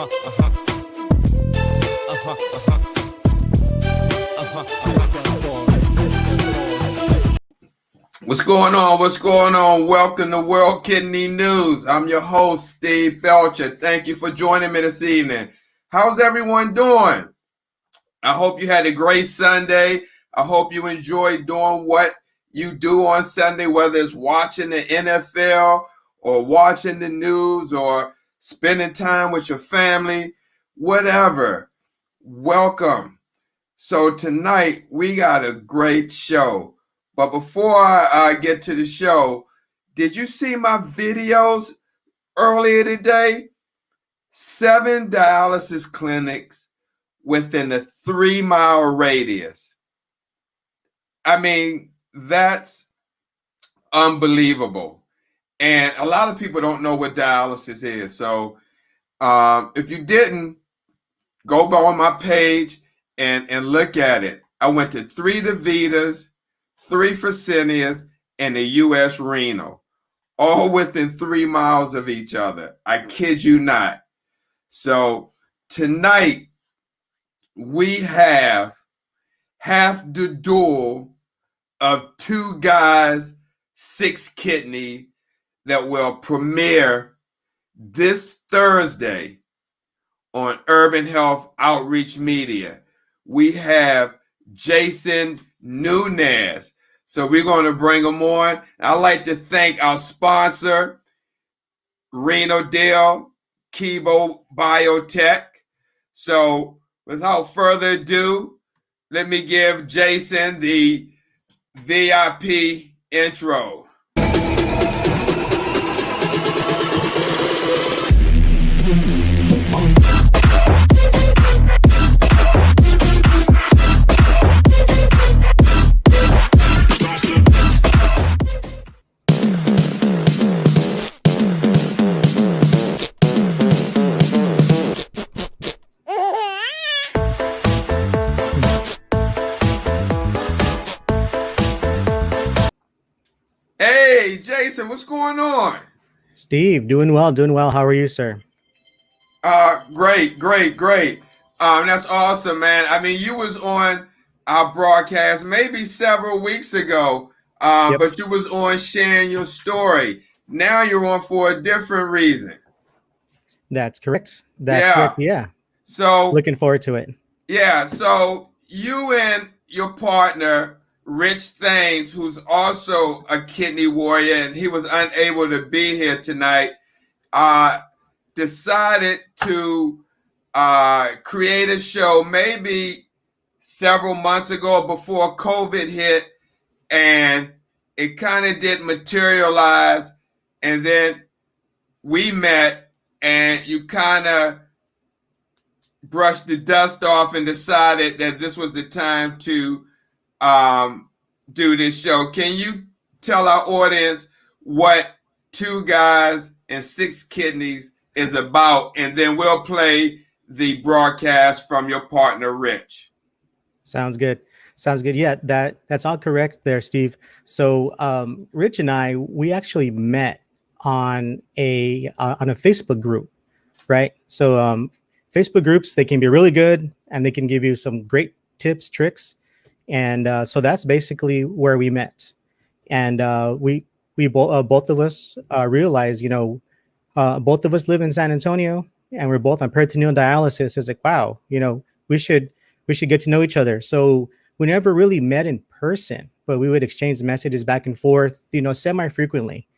What's going on? What's going on? Welcome to World Kidney News. I'm your host, Steve Belcher. Thank you for joining me this evening. How's everyone doing? I hope you had a great Sunday. I hope you enjoyed doing what you do on Sunday, whether it's watching the NFL or watching the news or spending time with your family, whatever. Welcome. So tonight we got a great show. But before I get to the show, did you see my videos earlier today? 7 dialysis clinics within a 3-mile radius. I mean, that's unbelievable. And a lot of people don't know what dialysis is. So if you didn't, go on my page and look at it. I went to 3 DaVitas, 3 Fresenius, and the U.S. Renal, all within 3 miles of each other. I kid you not. So tonight we have half the duel of 2 guys, 6 kidney that will premiere this Thursday on Urban Health Outreach Media. We have Jason Nunez. So we're going to bring him on. I'd like to thank our sponsor, Renal Kibo Biotech. So without further ado, let me give Jason the VIP intro. Hey, Jason, what's going on? Steve, doing well. How are you, sir? Great. That's awesome, man. I mean, you was on our broadcast maybe several weeks ago, Yep. but you was on sharing your story. Now you're on for a different reason. That's correct. Correct. Yeah. So looking forward to it. Yeah. So you and your partner, Rich Thames, who's also a kidney warrior, and he was unable to be here tonight, decided to create a show maybe several months ago before COVID hit, and it kind of didn't materialize. And then we met, and you kind of brushed the dust off and decided that this was the time to do this show. Can you tell our audience what 2 guys and 6 kidneys is about, and then we'll play the broadcast from your partner, Rich. Sounds good. Yeah, that's all correct there, Steve. So Rich and I, we actually met on a Facebook group, right? So Facebook groups, they can be really good and they can give you some great tips, tricks. And so that's basically where we met. And we both of us realized, both of us live in San Antonio and we're both on peritoneal dialysis. It's like, wow, we should get to know each other. So we never really met in person, but we would exchange messages back and forth, semi-frequently.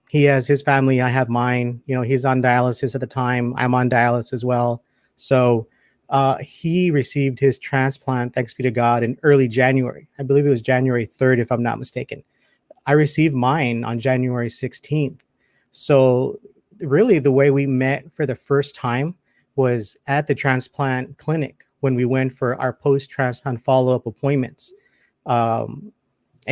He has his family, I have mine. He's on dialysis at the time. I'm on dialysis as well. So he received his transplant, thanks be to God, in early January. I believe it was January 3rd, if I'm not mistaken. I received mine on January 16th. So really the way we met for the first time was at the transplant clinic when we went for our post-transplant follow-up appointments. I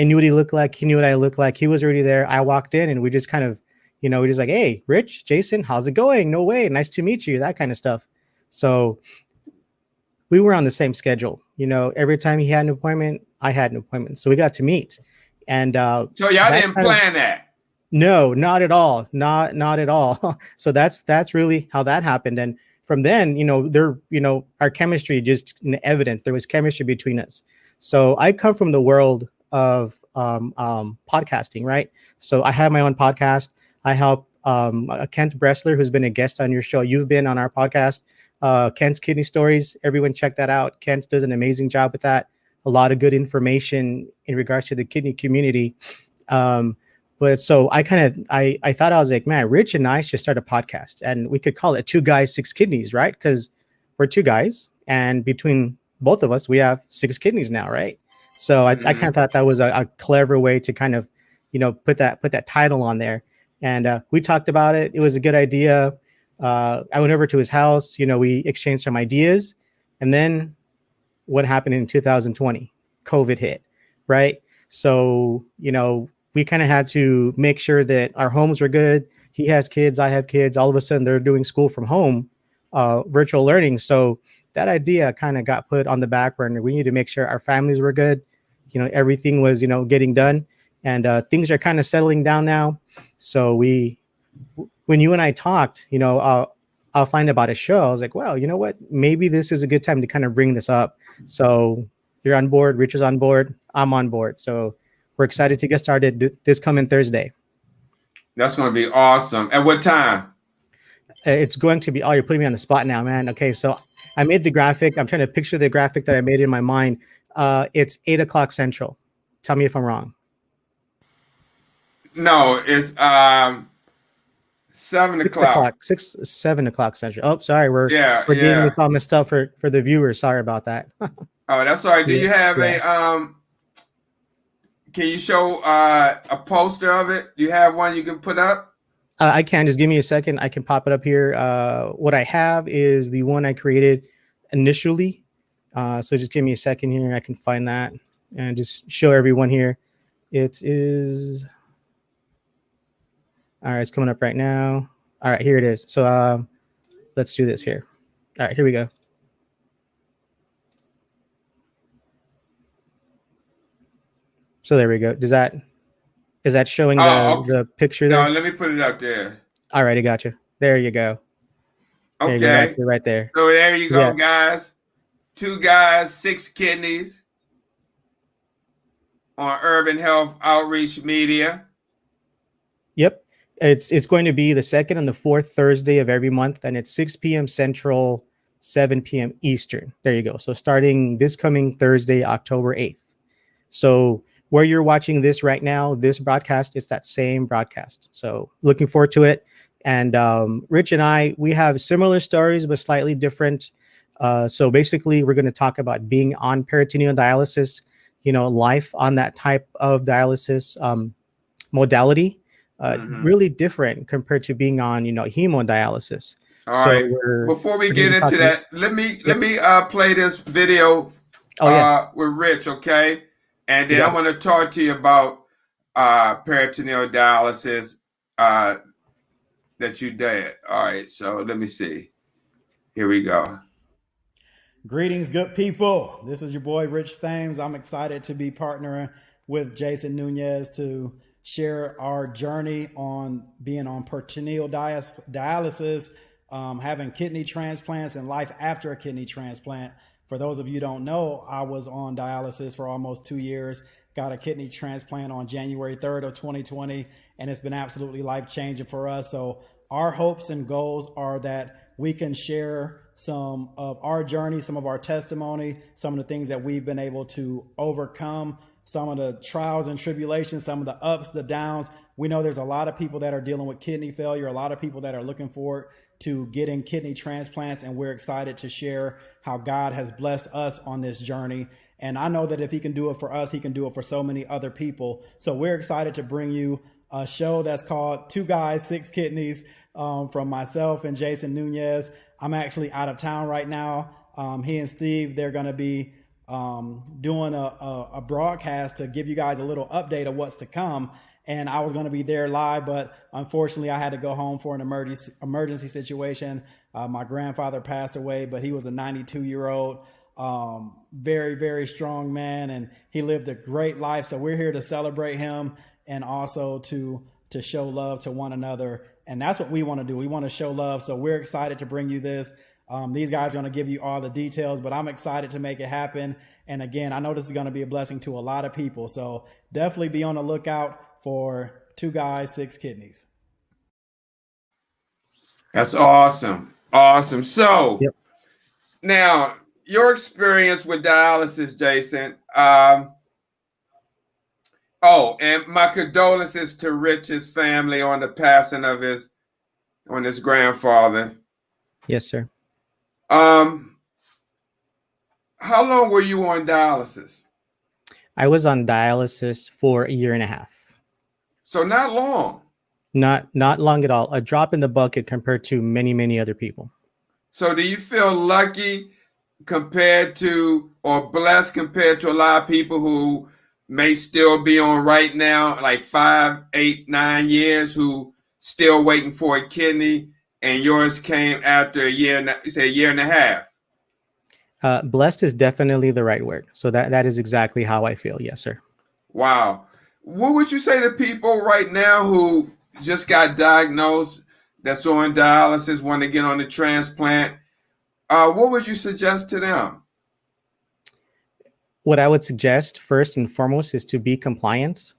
knew what he looked like. He knew what I looked like. He was already there. I walked in and we just kind of, we just like, hey, Rich, Jason, how's it going? No way. Nice to meet you. That kind of stuff. So we were on the same schedule. Every time he had an appointment, I had an appointment. So we got to meet. And so y'all didn't plan that? No, not at all. Not at all. So that's really how that happened. And from then, our chemistry just evident. There was chemistry between us. So I come from the world of podcasting, right? So I have my own podcast. I help Kent Bressler, who's been a guest on your show. You've been on our podcast, Kent's Kidney Stories. Everyone check that out. Kent does an amazing job with that. A lot of good information in regards to the kidney community. But so I thought, I was like, man, Rich and I should start a podcast, and we could call it Two Guys, Six Kidneys, right? Because we're two guys, and between both of us, we have six kidneys now, right? So I kind of thought that was a clever way to kind of, put that title on there. And we talked about it. It was a good idea. I went over to his house. We exchanged some ideas, and then what happened in 2020? COVID hit, right? So we kind of had to make sure that our homes were good. He has kids, I have kids. All of a sudden, they're doing school from home, virtual learning. So that idea kind of got put on the back burner. We need to make sure our families were good. Everything was, getting done, and things are kind of settling down now. So when you and I talked, I'll find about a show. I was like, well, you know what? Maybe this is a good time to kind of bring this up. So you're on board. Rich is on board. I'm on board. So we're excited to get started this coming Thursday. That's going to be awesome. At what time? It's going to be, you're putting me on the spot now, man. Okay. So I made the graphic. I'm trying to picture the graphic that I made in my mind. It's 8:00 Central. Tell me if I'm wrong. No, it's 7 o'clock. 7 o'clock Central. Oh, sorry. We're getting this all messed up for the viewers. Sorry about that. Oh, that's all right. Do you have can you show a poster of it? Do you have one you can put up? I can. Just give me a second. I can pop it up here. What I have is the one I created initially. So just give me a second here. I can find that and just show everyone here. It is. All right. It's coming up right now. All right. Here it is. So let's do this here. All right. Here we go. So there we go. Is that showing the picture there? No, let me put it up there. All right, I got you. There you go. Okay. There you go, right there. So there you go, guys. 2 guys, 6 kidneys on Urban Health Outreach Media. Yep. It's going to be the second and the fourth Thursday of every month, and it's 6 p.m. Central, 7 p.m. Eastern. There you go. So starting this coming Thursday, October 8th. So where you're watching this right now, this broadcast, it's that same broadcast. So looking forward to it. And Rich and I, we have similar stories, but slightly different. So basically, we're going to talk about being on peritoneal dialysis, life on that type of dialysis modality, really different compared to being on, hemodialysis. All right. Before we get into that, let me play this video with Rich, okay? And then I want to talk to you about peritoneal dialysis that you did. All right, so let me see. Here we go. Greetings, good people. This is your boy, Rich Thames. I'm excited to be partnering with Jason Nunez to share our journey on being on peritoneal dialysis, having kidney transplants, and life after a kidney transplant. For those of you who don't know, I was on dialysis for almost 2 years, got a kidney transplant on January 3rd of 2020, and it's been absolutely life-changing for us. So our hopes and goals are that we can share some of our journey, some of our testimony, some of the things that we've been able to overcome, some of the trials and tribulations, some of the ups, the downs. We know there's a lot of people that are dealing with kidney failure, a lot of people that are looking forward to getting kidney transplants, and we're excited to share how God has blessed us on this journey. And I know that if he can do it for us, he can do it for so many other people. So we're excited to bring you a show that's called 2 Guys, 6 Kidneys, from myself and Jason Nunez. I'm actually out of town right now. He and Steve, they're going to be doing a broadcast to give you guys a little update of what's to come. And I was going to be there live, but unfortunately I had to go home for an emergency situation. My grandfather passed away, but he was a 92-year-old, very, very strong man, and he lived a great life. So we're here to celebrate him and also to show love to one another. And that's what we want to do. We want to show love. So we're excited to bring you this. These guys are going to give you all the details, but I'm excited to make it happen. And again, I know this is going to be a blessing to a lot of people. So definitely be on the lookout for 2 Guys, 6 Kidneys. That's awesome. Awesome. So Yep. now your experience with dialysis, Jason. And my condolences to Rich's family on the passing of his grandfather. Yes, sir. How long were you on dialysis? I was on dialysis for 1.5 years. So not long. Not long at all. A drop in the bucket compared to many, many other people. So do you feel lucky compared to, or blessed compared to a lot of people who may still be on right now, like 5, 8, 9 years, who still waiting for a kidney, and yours came after a year and a half? Blessed is definitely the right word. So that is exactly how I feel. Yes, sir. Wow. What would you say to people right now who just got diagnosed, that's on dialysis, want to get on the transplant? What would you suggest to them? What I would suggest first and foremost is to be compliant,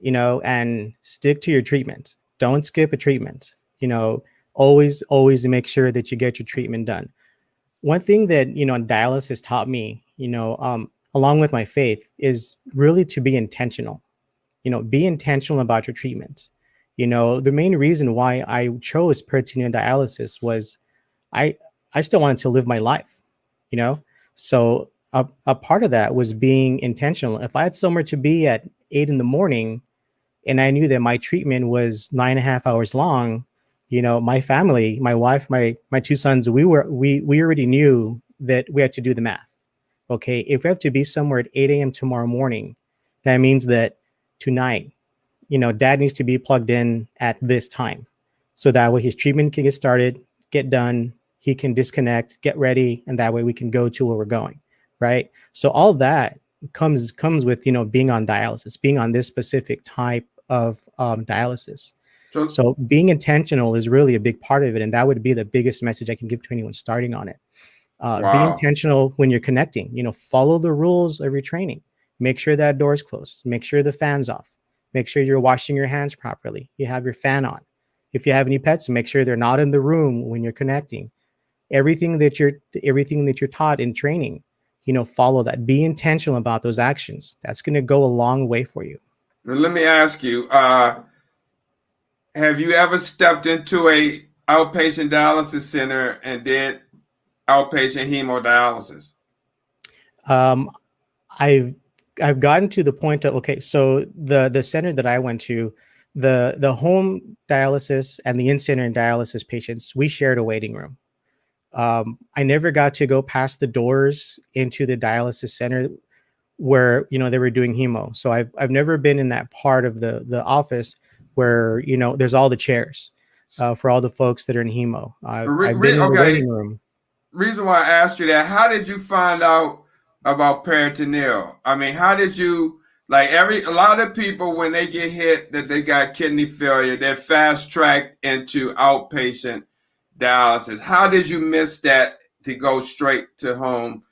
and stick to your treatment. Don't skip a treatment. Always make sure that you get your treatment done. One thing that, dialysis taught me, along with my faith, is really to be intentional. Be intentional about your treatment. The main reason why I chose peritoneal dialysis was I still wanted to live my life, so a part of that was being intentional. If I had somewhere to be at 8 a.m. and I knew that my treatment was 9.5 hours long, my family, my wife, my 2 sons, we already knew that we had to do the math. Okay, if we have to be somewhere at 8 a.m. tomorrow morning, that means that tonight, dad needs to be plugged in at this time, so that way his treatment can get started, get done, he can disconnect, get ready, and that way we can go to where we're going, right? So all that comes with, being on dialysis, being on this specific type of dialysis. So being intentional is really a big part of it, and that would be the biggest message I can give to anyone starting on it. Wow. Be intentional when you're connecting. Follow the rules of your training. Make sure that door is closed. Make sure the fan's off. Make sure you're washing your hands properly. You have your fan on. If you have any pets, make sure they're not in the room when you're connecting. Everything that you're taught in training, follow that. Be intentional about those actions. That's going to go a long way for you. Let me ask you, have you ever stepped into a outpatient dialysis center and did outpatient hemodialysis? I've gotten to the point of, okay, so the center that I went to, the home dialysis and the in-center dialysis patients, we shared a waiting room. I never got to go past the doors into the dialysis center where, they were doing hemo. So I've never been in that part of the office where, there's all the chairs for all the folks that are in hemo. I've been in the waiting room. Reason why I asked you that, how did you find out about peritoneal? I mean, how did you, a lot of people, when they get hit that they got kidney failure, they're fast tracked into outpatient dialysis. How did you miss that to go straight to home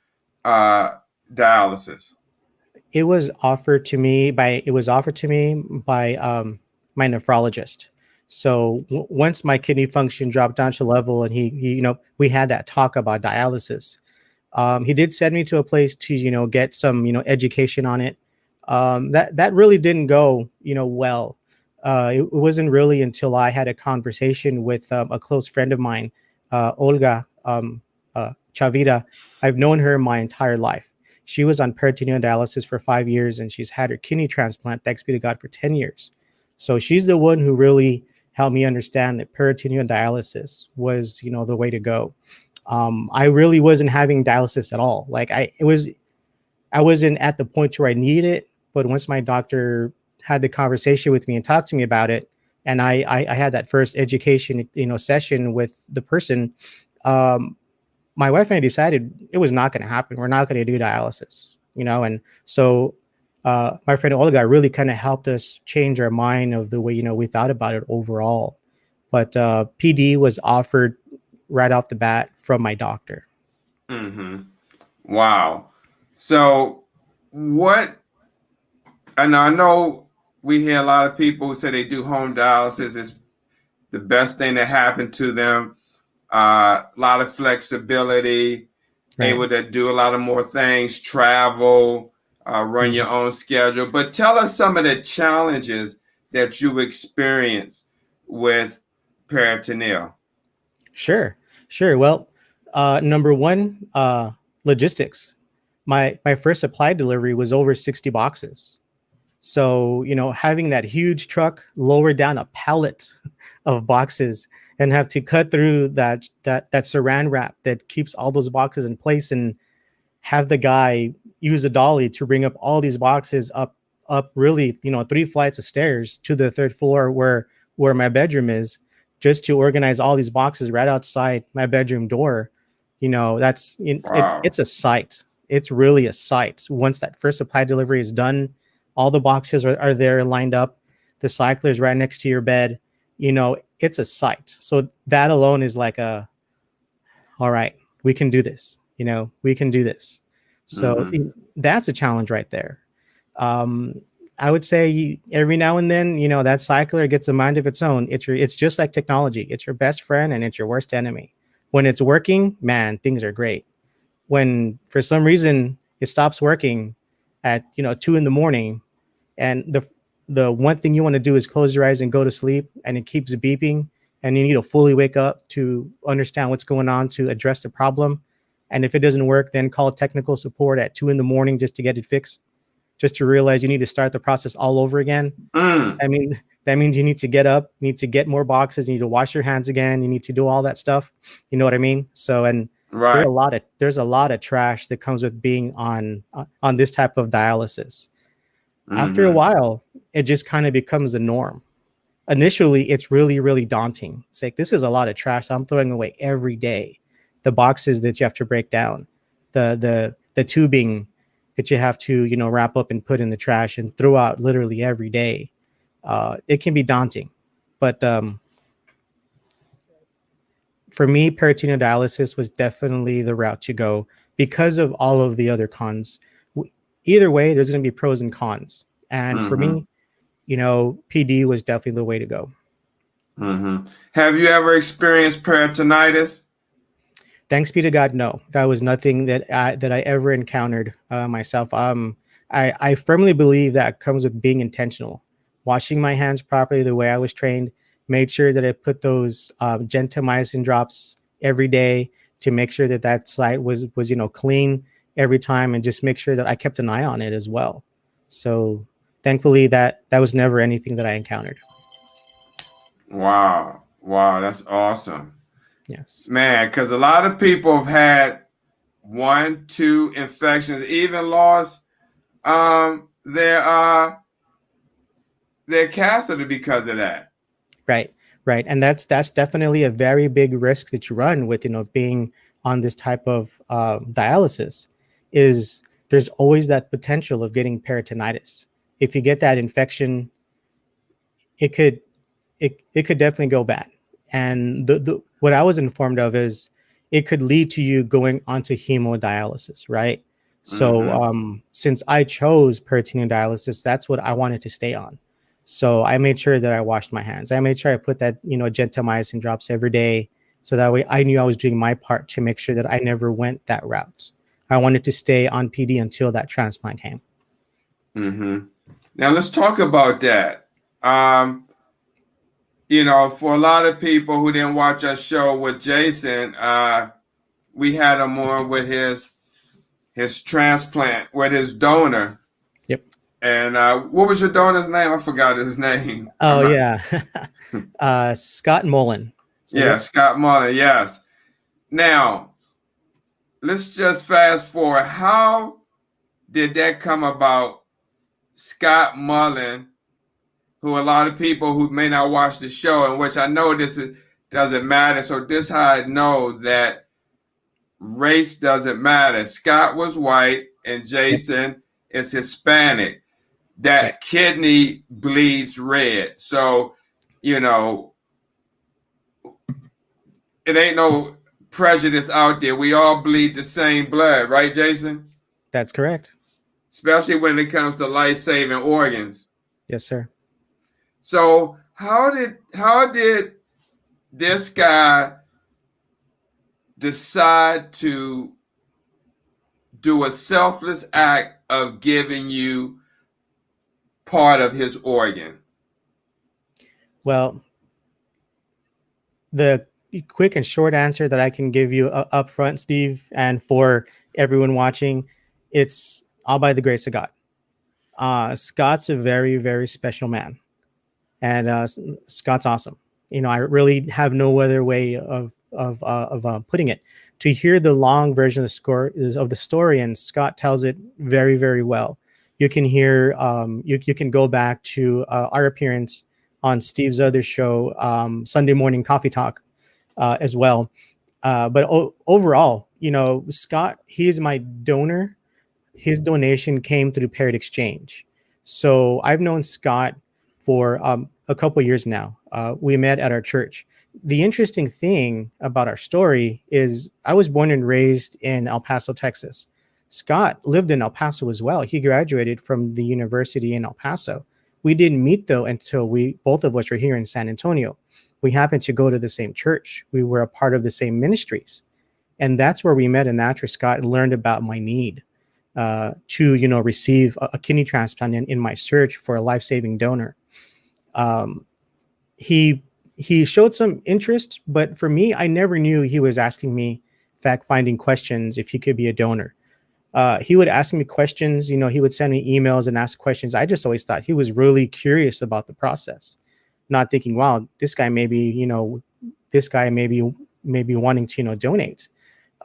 dialysis? It was offered to me by my nephrologist. So once my kidney function dropped down to level, and he we had that talk about dialysis, he did send me to a place to get some education on it. That really didn't go well. It wasn't really until I had a conversation with a close friend of mine, Olga Chavira. I've known her my entire life. She was on peritoneal dialysis for 5 years, and she's had her kidney transplant, thanks be to God, for 10 years. So she's the one who really helped me understand that peritoneal dialysis was, the way to go. I really wasn't having dialysis at all. I wasn't at the point where I needed it, but once my doctor had the conversation with me and talked to me about it, and I had that first education, session with the person, my wife and I decided it was not going to happen. We're not going to do dialysis, and so my friend Olga really kind of helped us change our mind of the way, we thought about it overall. But PD was offered right off the bat from my doctor. Mm-hmm. Wow. So what, and I know we hear a lot of people who say they do home dialysis. It's the best thing that happened to them. A lot of flexibility, Right. able to do a lot of more things, travel, run your own schedule. But tell us some of the challenges that you experienced with peritoneal. Sure. Well, number one, logistics. My first supply delivery was over 60 boxes. So, having that huge truck lower down a pallet of boxes and have to cut through that saran wrap that keeps all those boxes in place, and have the guy use a dolly to bring up all these boxes up really, 3 flights of stairs to the third floor where my bedroom is, just to organize all these boxes right outside my bedroom door. That's Wow. it's a sight. It's really a sight. Once that first supply delivery is done, all the boxes are there lined up. The cycler's right next to your bed. It's a sight. So that alone is like all right, we can do this. We can do this. So that's a challenge right there. I would say every now and then, that cycler gets a mind of its own. It's just like technology. It's your best friend and it's your worst enemy. When it's working, man, things are great. When for some reason it stops working at 2 a.m, and the one thing you want to do is close your eyes and go to sleep, and it keeps beeping, and you need to fully wake up to understand what's going on to address the problem. And if it doesn't work, then call technical support at 2 a.m just to get it fixed, just to realize you need to start the process all over again. I mean, that means you need to get up, you need to get more boxes, you need to wash your hands again, you need to do all that stuff. You know what I mean? So, and Right. there's a lot of trash that comes with being on this type of dialysis. After a while, it just kind of becomes the norm. Initially, it's really, really daunting. It's like, this is a lot of trash I'm throwing away every day. The boxes that you have to break down, the tubing that you have to, wrap up and put in the trash and throw out literally every day. It can be daunting. But for me, peritoneal dialysis was definitely the route to go because of all of the other cons. Either way, there's going to be pros and cons. And for me, PD was definitely the way to go. Have you ever experienced peritonitis? Thanks be to God, no. That was nothing that I ever encountered myself. I firmly believe that comes with being intentional, washing my hands properly the way I was trained, made sure that I put those gentamicin drops every day to make sure that site was clean every time, and just make sure that I kept an eye on it as well. So thankfully that was never anything that I encountered. Wow, that's awesome. Yes, man, because a lot of people have had 1, 2 infections, even lost their catheter because of that. Right, and that's definitely a very big risk that you run with being on this type of dialysis. Is there's always that potential of getting peritonitis. If you get that infection, it could definitely go bad. And the what I was informed of is it could lead to you going onto hemodialysis, right? So since I chose peritoneal dialysis, that's what I wanted to stay on. So I made sure that I washed my hands. I made sure I put that, gentamicin drops every day. So that way I knew I was doing my part to make sure that I never went that route. I wanted to stay on PD until that transplant came. Now let's talk about that. For a lot of people who didn't watch our show with Jason, we had him on with his transplant with his donor. Yep. And what was your donor's name? I forgot his name. Oh, yeah. Scott Mullen. So yeah, Scott Mullen, yes. Now, let's just fast forward. How did that come about? Scott Mullen, who a lot of people who may not watch the show, in which I know doesn't matter. So this how I know that race doesn't matter. Scott was white and Jason is Hispanic. That kidney bleeds red. So, it ain't no prejudice out there. We all bleed the same blood, right, Jason? That's correct. Especially when it comes to life-saving organs. Yes, sir. So how did this guy decide to do a selfless act of giving you part of his organ? Well, the quick and short answer that I can give you up front, Steve, and for everyone watching, it's all by the grace of God. Scott's a very, very special man, and Scott's awesome. I really have no other way of putting it. To hear the long version of the story, and Scott tells it very, very well. You can hear, you can go back to our appearance on Steve's other show, Sunday Morning Coffee Talk, as well. But overall, Scott, he is my donor. His donation came through Parrot Exchange. So I've known Scott for a couple of years now. We met at our church. The interesting thing about our story is I was born and raised in El Paso, Texas. Scott lived in El Paso as well. He graduated from the university in El Paso. We didn't meet, though, until both of us were here in San Antonio. We happened to go to the same church. We were a part of the same ministries. And that's where we met, and that's where Scott learned about my need to receive a kidney transplant in my search for a life-saving donor. He showed some interest, but for me, I never knew he was asking me fact-finding questions if he could be a donor. He would ask me questions, he would send me emails and ask questions. I just always thought he was really curious about the process, not thinking, wow, this guy may be wanting to, donate.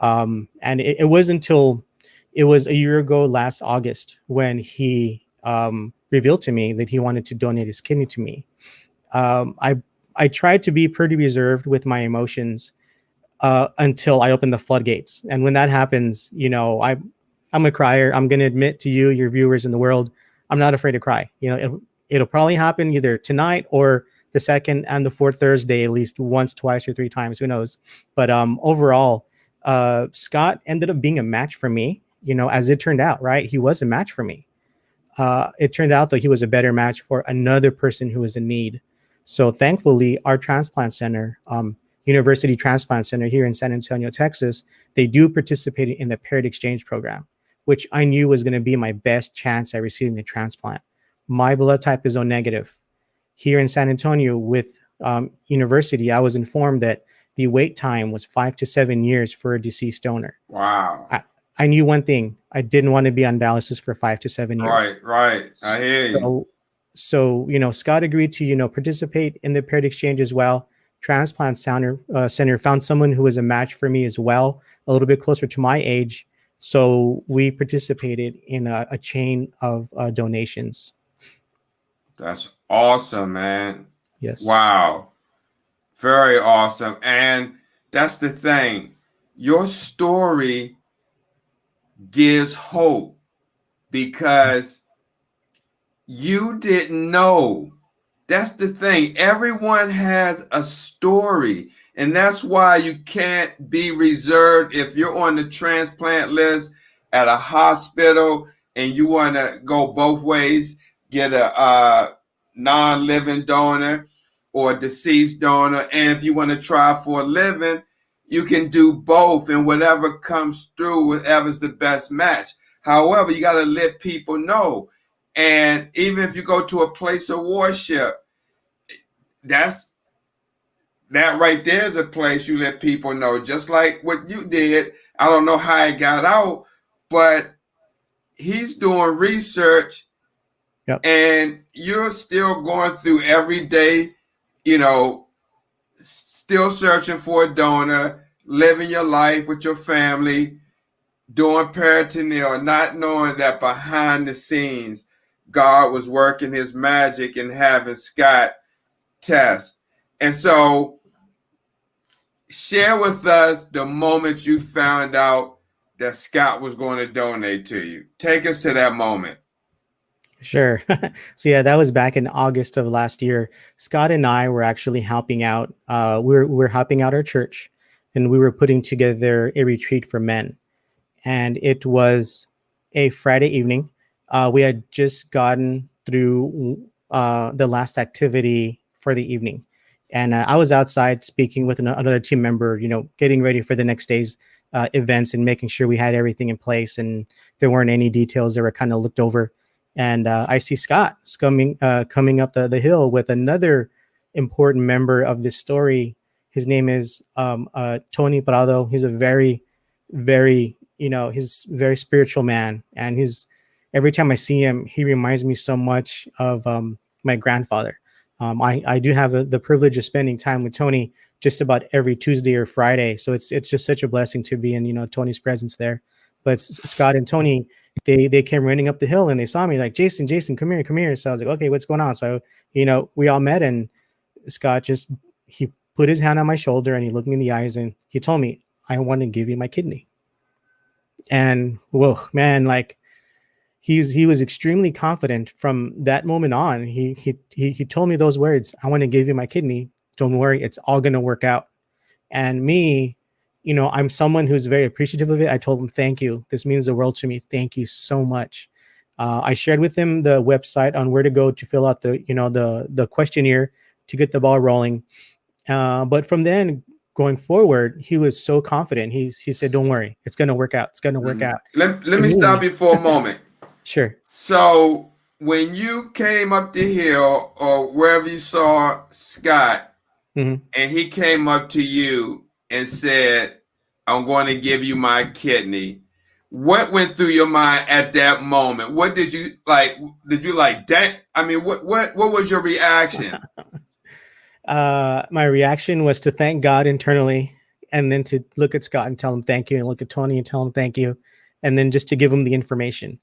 And it wasn't until it was a year ago, last August, when he revealed to me that he wanted to donate his kidney to me. I tried to be pretty reserved with my emotions until I opened the floodgates. And when that happens, I'm a crier. I'm going to admit to you, your viewers in the world, I'm not afraid to cry. It'll probably happen either tonight or the second and the fourth Thursday, at least once, twice, or three times. Who knows? But overall, Scott ended up being a match for me. As it turned out, right? He was a match for me. It turned out that he was a better match for another person who was in need. So thankfully, our transplant center, University Transplant Center here in San Antonio, Texas, they do participate in the Parrot Exchange program, which I knew was going to be my best chance at receiving a transplant. My blood type is O negative. Here in San Antonio with University, I was informed that the wait time was 5 to 7 years for a deceased donor. Wow. I knew one thing. I didn't want to be on dialysis for 5 to 7 years. Right. I hear you. So Scott agreed to, participate in the Parrot Exchange as well. Transplant Center found someone who was a match for me as well, a little bit closer to my age. So we participated in a chain of donations. That's awesome, man. Yes. Wow. Very awesome. And that's the thing. Your story gives hope because you didn't know. That's the thing. Everyone has a story. And that's why you can't be reserved if you're on the transplant list at a hospital and you want to go both ways, get a non-living donor or deceased donor. And if you want to try for a living, you can do both, and whatever comes through, whatever's the best match. However, you got to let people know. And even if you go to a place of worship, that right there is a place you let people know, just like what you did. I don't know how it got out, but he's doing research. Yep. And you're still going through every day, still searching for a donor, living your life with your family, doing peritoneal, not knowing that behind the scenes, God was working his magic and having Scott test. And so share with us the moment you found out that Scott was going to donate to you. Take us to that moment. Sure. So yeah, that was back in August of last year. Scott and I were actually helping out. We're helping out our church. and we were putting together a retreat for men. And it was a Friday evening. We had just gotten through the last activity for the evening, and I was outside speaking with another team member, getting ready for the next day's events and making sure we had everything in place and there weren't any details that were kind of looked over. And I see Scott coming up the hill with another important member of this story. His name is Tony Prado. He's a very, very, he's a very spiritual man. And every time I see him, he reminds me so much of my grandfather. I do have the privilege of spending time with Tony just about every Tuesday or Friday. So it's just such a blessing to be in, Tony's presence there. But Scott and Tony, they came running up the hill and they saw me like, Jason, come here. So I was like, okay, what's going on? So, we all met, and Scott he put his hand on my shoulder and he looked me in the eyes and he told me, I want to give you my kidney. And whoa, man, like he was extremely confident from that moment on. He told me those words, I want to give you my kidney. Don't worry, it's all going to work out. And me, I'm someone who's very appreciative of it. I told him, thank you. This means the world to me. Thank you so much. I shared with him the website on where to go to fill out the questionnaire to get the ball rolling. But from then going forward, he was so confident. He said, don't worry, it's going to work out. It's going to work out. Let me stop you for a moment. Sure. So when you came up the hill or wherever you saw Scott, and he came up to you and said, I'm going to give you my kidney, what went through your mind at that moment? What did you like? Did you like that? I mean, what was your reaction? My reaction was to thank God internally, and then to look at Scott and tell him thank you, and look at Tony and tell him thank you, and then just to give him the information.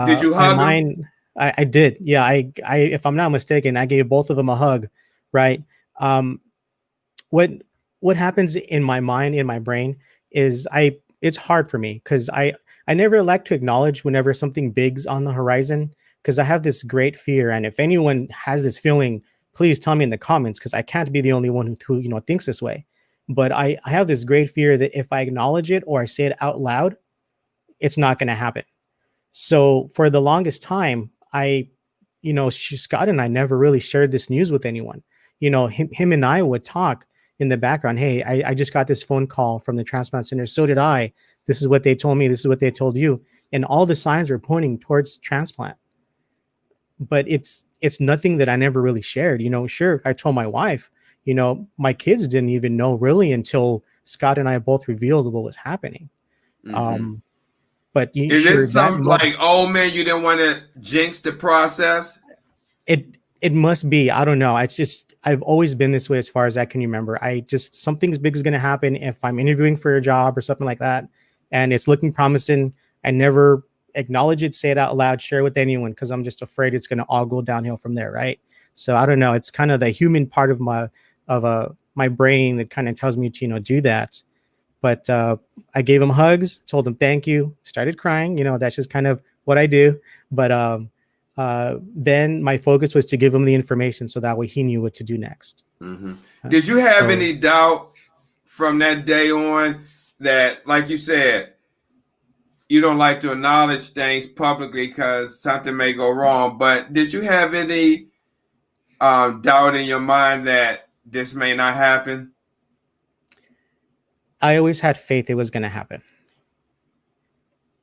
Did you hug him? I did. Yeah. I if I'm not mistaken, I gave both of them a hug. Right. What happens in my mind, in my brain, is it's hard for me because I never like to acknowledge whenever something big's on the horizon, because I have this great fear. And if anyone has this feeling, please tell me in the comments, because I can't be the only one who thinks this way. But I have this great fear that if I acknowledge it or I say it out loud, it's not going to happen. So for the longest time, Scott and I never really shared this news with anyone. Him and I would talk in the background. Hey, I just got this phone call from the transplant center. So did I. This is what they told me. This is what they told you. And all the signs were pointing towards transplant. But it's nothing that I never really shared. Sure, I told my wife. My kids didn't even know really until Scott and I both revealed what was happening. But is it something like, oh man, you didn't want to jinx the process? It must be. I don't know. It's just, I've always been this way as far as I can remember. Something big is going to happen if I'm interviewing for a job or something like that, and it's looking promising. I never acknowledge it, say it out loud, share it with anyone, because I'm just afraid it's going to all go downhill from there, right? So I don't know. It's kind of the human part of my brain that kind of tells me to do that. But I gave him hugs, told him thank you, started crying. That's just kind of what I do. But then my focus was to give him the information so that way he knew what to do next. Did you have any doubt from that day on that, like you said, you don't like to acknowledge things publicly because something may go wrong, but did you have any doubt in your mind that this may not happen? I always had faith it was going to happen.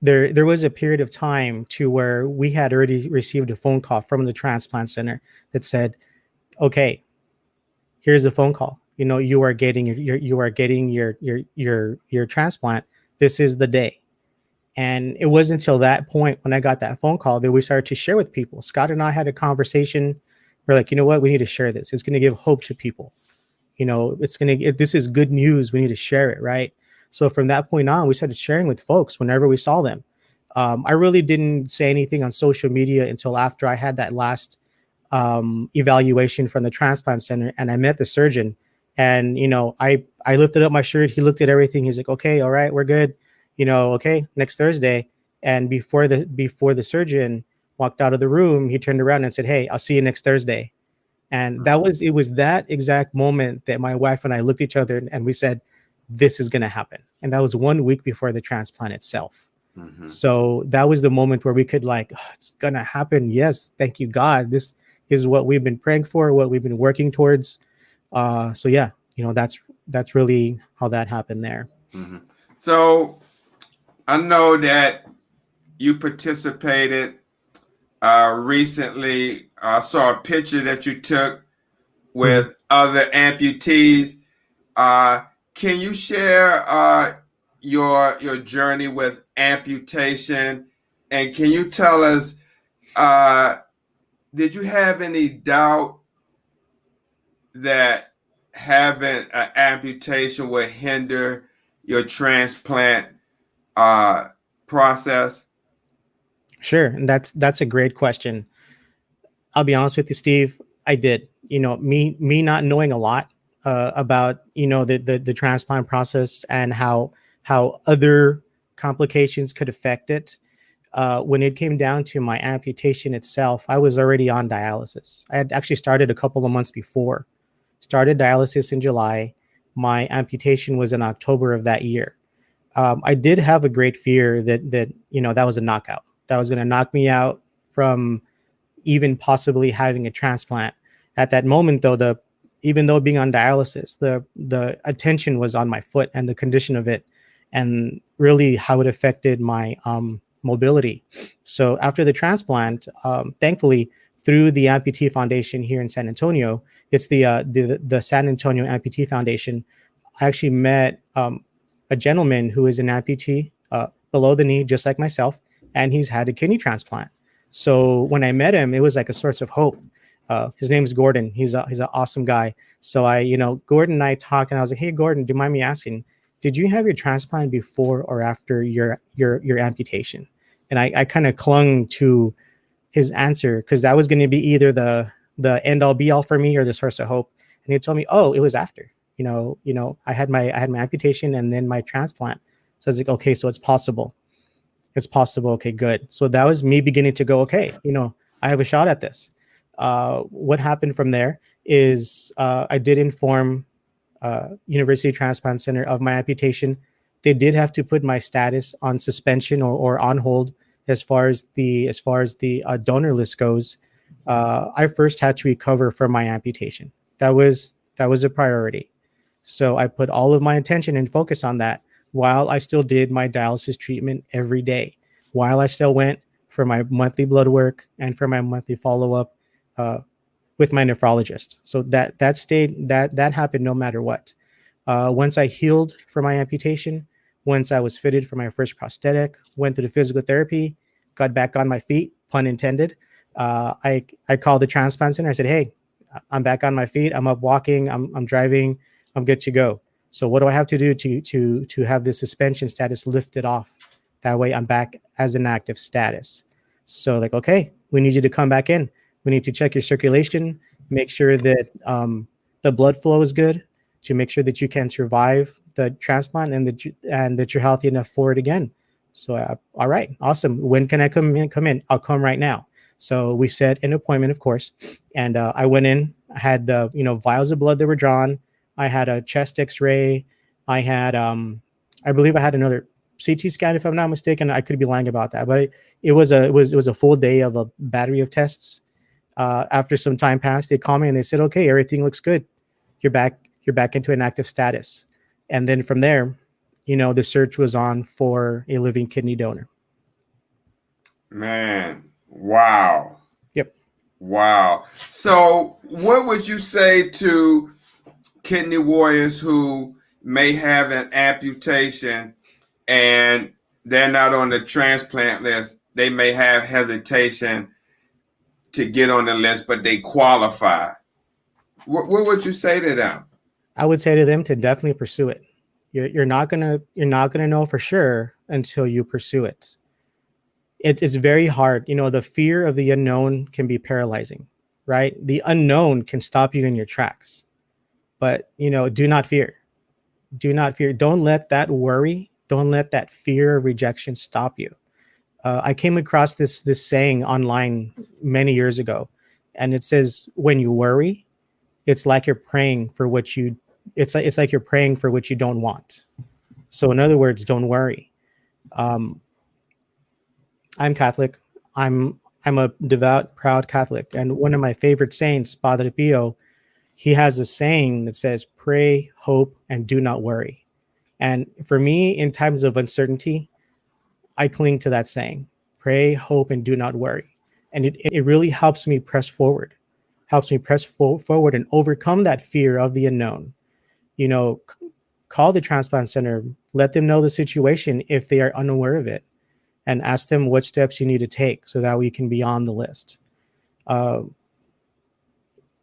There was a period of time to where we had already received a phone call from the transplant center that said, okay, here's a phone call. You are getting your transplant. This is the day. And it wasn't until that point when I got that phone call that we started to share with people. Scott and I had a conversation. We're like, you know what? We need to share this. It's going to give hope to people. This is good news. We need to share it, right? So from that point on, we started sharing with folks whenever we saw them. I really didn't say anything on social media until after I had that last evaluation from the transplant center, and I met the surgeon. And I lifted up my shirt. He looked at everything. He's like, "Okay, all right, we're good. Okay, next Thursday." And before the surgeon walked out of the room, he turned around and said, "Hey, I'll see you next Thursday." And it was that exact moment that my wife and I looked at each other and we said, this is going to happen. And that was 1 week before the transplant itself. Mm-hmm. So that was the moment where we could like, oh, it's going to happen. Yes. Thank you, God. This is what we've been praying for, what we've been working towards. So yeah, that's really how that happened there. Mm-hmm. So I know that you participated recently. I saw a picture that you took with other amputees. Can you share your journey with amputation, and can you tell us, did you have any doubt that having an amputation would hinder your transplant process? Sure. And that's a great question. I'll be honest with you, Steve. I did. Me not knowing a lot about the transplant process and how other complications could affect it. When it came down to my amputation itself, I was already on dialysis. I had actually started a couple of months before. Started dialysis in July. My amputation was in October of that year. I did have a great fear that was a knockout. That was going to knock me out from even possibly having a transplant. At that moment, though, even though being on dialysis, the attention was on my foot and the condition of it, and really how it affected my mobility. So after the transplant, thankfully, through the Amputee Foundation here in San Antonio, it's the San Antonio Amputee Foundation. I actually met a gentleman who is an amputee below the knee, just like myself, and he's had a kidney transplant. So when I met him, it was like a source of hope. His name is Gordon. He's an awesome guy. So Gordon and I talked, and I was like, "Hey, Gordon, do you mind me asking, did you have your transplant before or after your amputation?" And I kind of clung to his answer because that was going to be either the end all be all for me or the source of hope. And he told me, "Oh, it was after. I had my amputation and then my transplant." So I was like, "Okay, so it's possible. It's possible. Okay, good." So that was me beginning to go, okay, I have a shot at this. What happened from there is I did inform University Transplant Center of my amputation. They did have to put my status on suspension or on hold as far as the donor list goes. I first had to recover from my amputation. That was a priority. So I put all of my attention and focus on that while I still did my dialysis treatment every day, while I still went for my monthly blood work and for my monthly follow-up with my nephrologist. So that happened no matter what. Once I healed from my amputation, once I was fitted for my first prosthetic, went through the physical therapy, got back on my feet, pun intended. I called the transplant center. I said, "Hey, I'm back on my feet. I'm up walking. I'm driving. I'm good to go. So what do I have to do to have this suspension status lifted off? That way I'm back as an active status." So like, okay, we need you to come back in. We need to check your circulation, make sure that the blood flow is good, to make sure that you can survive the transplant and that you're healthy enough for it again. So, all right, awesome. When can I come in? I'll come right now. So we set an appointment, of course, and I went in. I had the vials of blood that were drawn. I had a chest X-ray. I had, I believe, I had another CT scan, if I'm not mistaken. I could be lying about that, but it was a full day of a battery of tests. After some time passed, they called me and they said, "Okay, everything looks good. You're back into an active status." And then from there, the search was on for a living kidney donor. Man, wow. Yep. Wow. So what would you say to kidney warriors who may have an amputation and they're not on the transplant list? They may have hesitation to get on the list, but they qualify. What would you say to them? I would say to them to definitely pursue it. You're not gonna know for sure until you pursue it. It is very hard. The fear of the unknown can be paralyzing, right? The unknown can stop you in your tracks. But do not fear. Do not fear. Don't let that worry. Don't let that fear of rejection stop you. I came across this saying online many years ago, and it says, "When you worry, it's like you're praying for what you it's like you're praying for what you don't want. So in other words, don't worry. Um, I'm Catholic. I'm a devout, proud Catholic, and one of my favorite saints, Padre Pio, he has a saying that says, "Pray, hope, and do not worry." And for me, in times of uncertainty, I cling to that saying: pray, hope, and do not worry. And it really helps me press forward, helps me press forward and overcome that fear of the unknown. You know, call the transplant center, let them know the situation if they are unaware of it, and ask them what steps you need to take so that we can be on the list. Uh,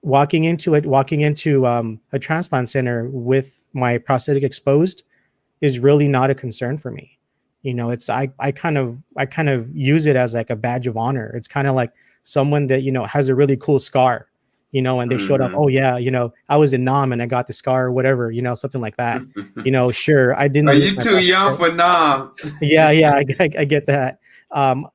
walking into a transplant center with my prosthetic exposed is really not a concern for me. You know, it's I kind of use it as like a badge of honor. It's kind of like someone that, you know, has a really cool scar, you know, and they showed up, Mm-hmm. oh yeah, you know, I was in Nam and I got the scar or whatever, you know, something like that. You know, sure, I didn't Are lose you my too young foot. for Nam? Yeah, I get that. Um,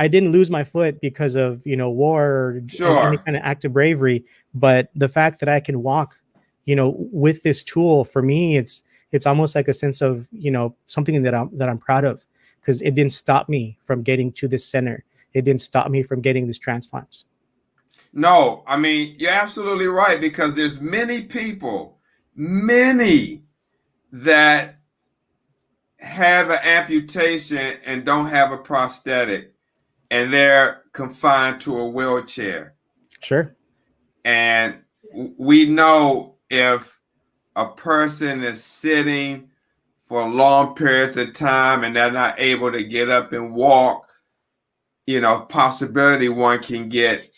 I didn't lose my foot because of, you know, war or any Sure. kind of act of bravery, but the fact that I can walk, you know, with this tool, for me, it's almost like a sense of, you know, something that I'm proud of, because it didn't stop me from getting to this center. It didn't stop me from getting this transplant. No, I mean, you're absolutely right, because there's many that have an amputation and don't have a prosthetic, and they're confined to a wheelchair. Sure. And we know if a person is sitting for long periods of time and they're not able to get up and walk, you know, possibility one can get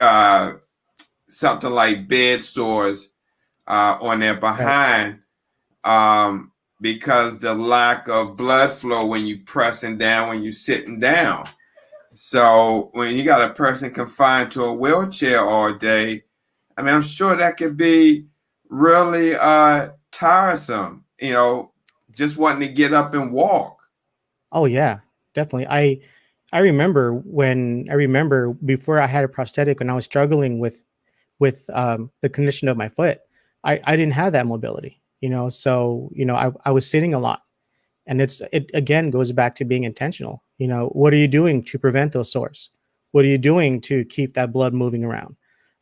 uh, something like bed sores on their Right. behind, um, because the lack of blood flow when you pressing down, when you sitting down. So when you got a person confined to a wheelchair all day, I mean, I'm sure that could be really tiresome, you know, just wanting to get up and walk. Oh yeah, definitely. I remember before I had a prosthetic, when I was struggling with the condition of my foot, I didn't have that mobility, you know. So, you know, I was sitting a lot. And it again goes back to being intentional. You know, what are you doing to prevent those sores? What are you doing to keep that blood moving around?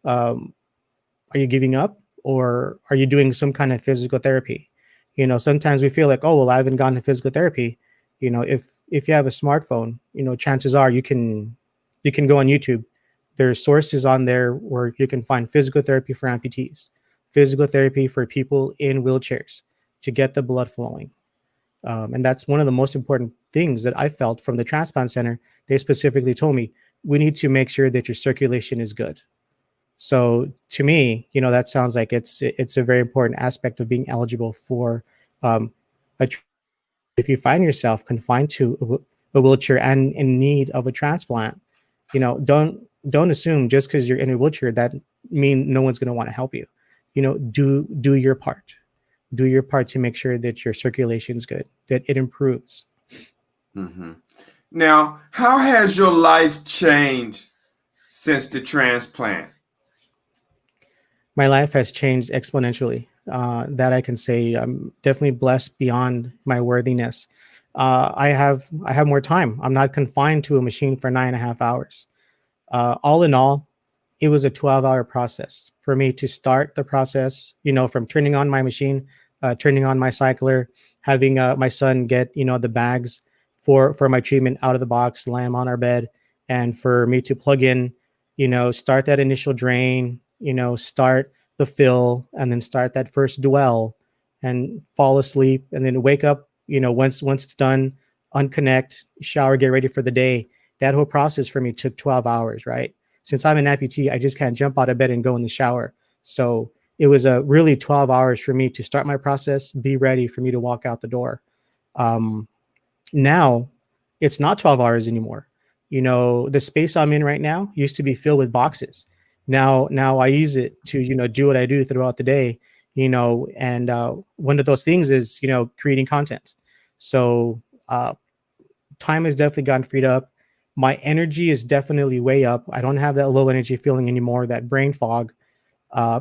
Um, are you giving up, or are you doing some kind of physical therapy? You know, sometimes we feel like, oh well, I haven't gone to physical therapy. You know, if you have a smartphone, you know, chances are you can go on YouTube. There's sources on there where you can find physical therapy for amputees, physical therapy for people in wheelchairs to get the blood flowing. And that's one of the most important things that I felt from the transplant center. They specifically told me, we need to make sure that your circulation is good. So to me, you know, that sounds like it's a very important aspect of being eligible for um, a. If you find yourself confined to a wheelchair and in need of a transplant, you know, don't assume just because you're in a wheelchair that mean no one's going to want to help you. You know, do your part. Do your part to make sure that your circulation is good, that it improves. Mm-hmm. Now, how has your life changed since the transplant? My life has changed exponentially. That I can say. I'm definitely blessed beyond my worthiness. I have more time. I'm not confined to a machine for 9.5 hours. All in all, it was a 12-hour process for me to start the process, you know, from turning on my machine, turning on my cycler, having my son get, you know, the bags for my treatment out of the box, lay him on our bed, and for me to plug in, you know, start that initial drain, you know, start the fill, and then start that first dwell, and fall asleep, and then wake up, you know, once it's done, unconnect, shower, get ready for the day. That whole process for me took 12 hours, right? Since I'm an amputee, I just can't jump out of bed and go in the shower. So it was a really 12 hours for me to start my process, be ready for me to walk out the door. Um, Now it's not 12 hours anymore. You know, the space I'm in right now used to be filled with boxes. Now I use it to, you know, do what I do throughout the day, you know, and one of those things is, you know, creating content. So uh, time has definitely gotten freed up. My energy is definitely way up. I don't have that low energy feeling anymore, that brain fog,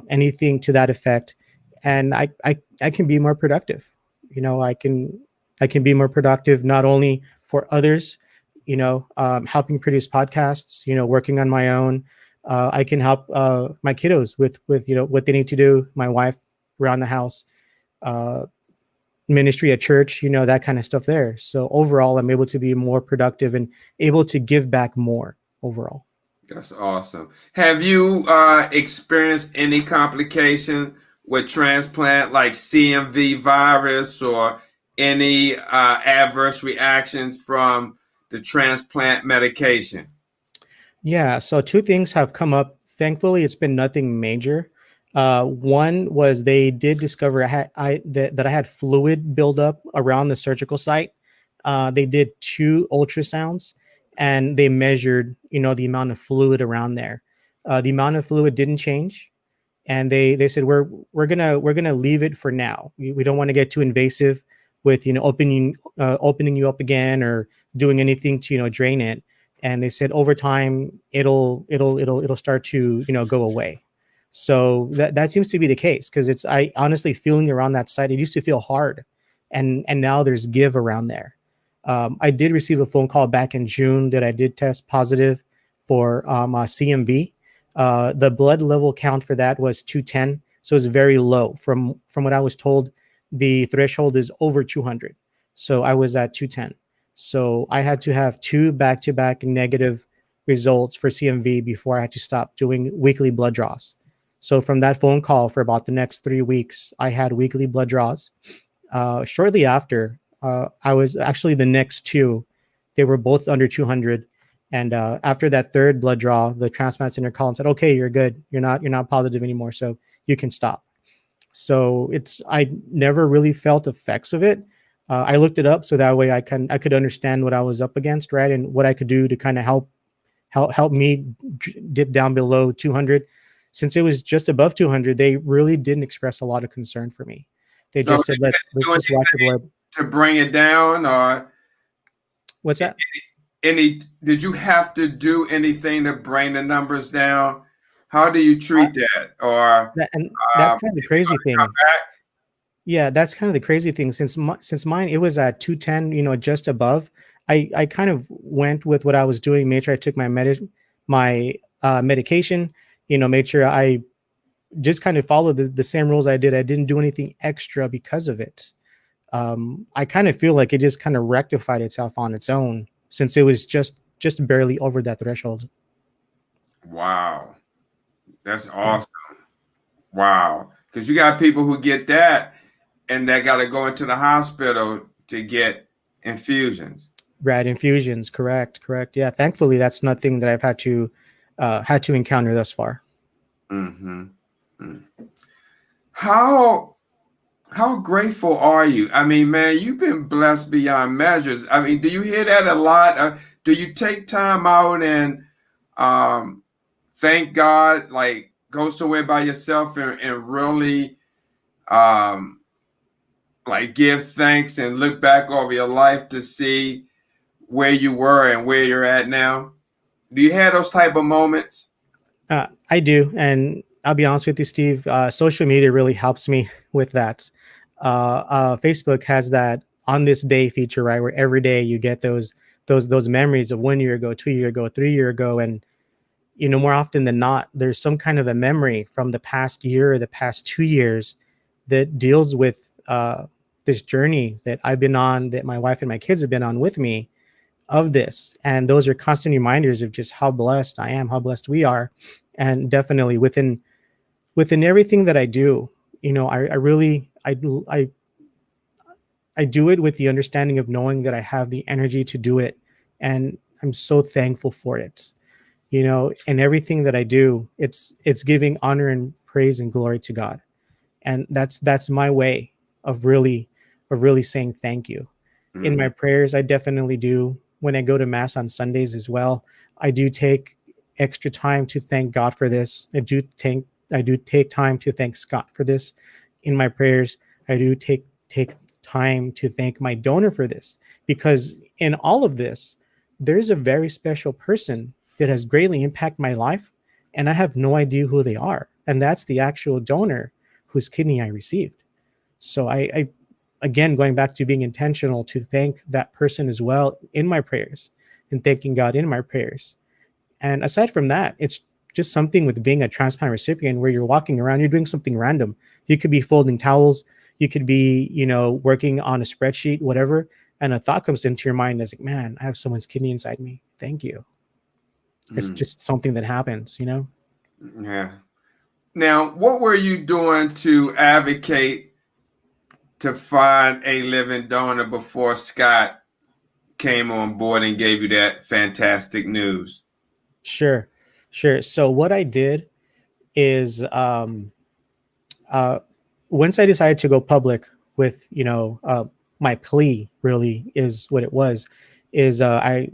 anything to that effect. and I can be more productive. I can be more productive, not only for others, helping produce podcasts, working on my own. I can help my kiddos with what they need to do, my wife around the house, uh, ministry at church, that kind of stuff there. So overall, I'm able to be more productive and able to give back more overall. That's awesome. Have you experienced any complication with transplant, like CMV virus, or any adverse reactions from the transplant medication? Yeah, so two things have come up. Thankfully, it's been nothing major. One was they did discover that I had fluid buildup around the surgical site. They did two ultrasounds, and they measured, the amount of fluid around there. The amount of fluid didn't change, and they said we're gonna leave it for now. We don't want to get too invasive with opening you up again or doing anything to drain it. And they said over time it'll start to go away. So that seems to be the case, because I honestly feeling around that site, it used to feel hard, and now there's give around there. I did receive a phone call back in June that I did test positive for CMV. The blood level count for that was 210, so it's very low. From what I was told, the threshold is over 200, so I was at 210. So I had to have two back-to-back negative results for CMV before I had to stop doing weekly blood draws. So from that phone call, for about the next 3 weeks, I had weekly blood draws. Shortly after, I was actually the next two. They were both under 200. And after that third blood draw, the transplant center called and said, "Okay, you're good. You're not positive anymore, so you can stop." So I never really felt effects of it. I looked it up so that way I could understand what I was up against, right, and what I could do to kind of help me dip down below 200. Since it was just above 200, they really didn't express a lot of concern for me. They So just said, let's just watch your blood. to bring it down, or What's that? did you have to do anything to bring the numbers down? How do you treat that? Or And that's kind of the crazy thing. come back? Yeah, that's kind of the crazy thing. Since mine, it was at 210, just above. I kind of went with what I was doing, made sure I took my medication, made sure I just kind of followed the same rules I did. I didn't do anything extra because of it. I kind of feel like it just kind of rectified itself on its own, since it was just barely over that threshold. Wow, that's awesome. Wow, because you got people who get that and they got to go into the hospital to get infusions. Right, infusions, correct. Yeah, thankfully that's nothing that I've had to encounter thus far. Mm-hmm. How grateful are you? I mean, man, you've been blessed beyond measures. I mean, do you hear that a lot? Do you take time out and thank God, like go somewhere by yourself and really like give thanks and look back over your life to see where you were and where you're at now? Do you have those type of moments? I do, and I'll be honest with you, Steve. Social media really helps me with that. Facebook has that on this day feature, right, where every day you get those memories of 1 year ago, 2 year ago, 3 year ago, and more often than not, there's some kind of a memory from the past year or the past 2 years that deals with this journey that I've been on, that my wife and my kids have been on with me, of this. And those are constant reminders of just how blessed I am, how blessed we are. And definitely within everything that I do, I do it with the understanding of knowing that I have the energy to do it. And I'm so thankful for it. And everything that I do, it's giving honor and praise and glory to God. And that's my way of really saying thank you. Mm-hmm. In my prayers, I definitely do. When I go to mass on Sundays as well, I do take extra time to thank God for this. I do take time to thank Scott for this. In my prayers, I do take time to thank my donor for this, because in all of this, there's a very special person that has greatly impacted my life, and I have no idea who they are. And that's the actual donor whose kidney I received. So I again, going back to being intentional to thank that person as well in my prayers and thanking God in my prayers. And aside from that, it's just something with being a transplant recipient where you're walking around, you're doing something random. You could be folding towels, you could be, working on a spreadsheet, whatever. And a thought comes into your mind as like, man, I have someone's kidney inside me. Thank you. It's just something that happens. Yeah. Now, what were you doing to advocate to find a living donor before Scott came on board and gave you that fantastic news? Sure. So what I did is once I decided to go public with, my plea really is what it was, is I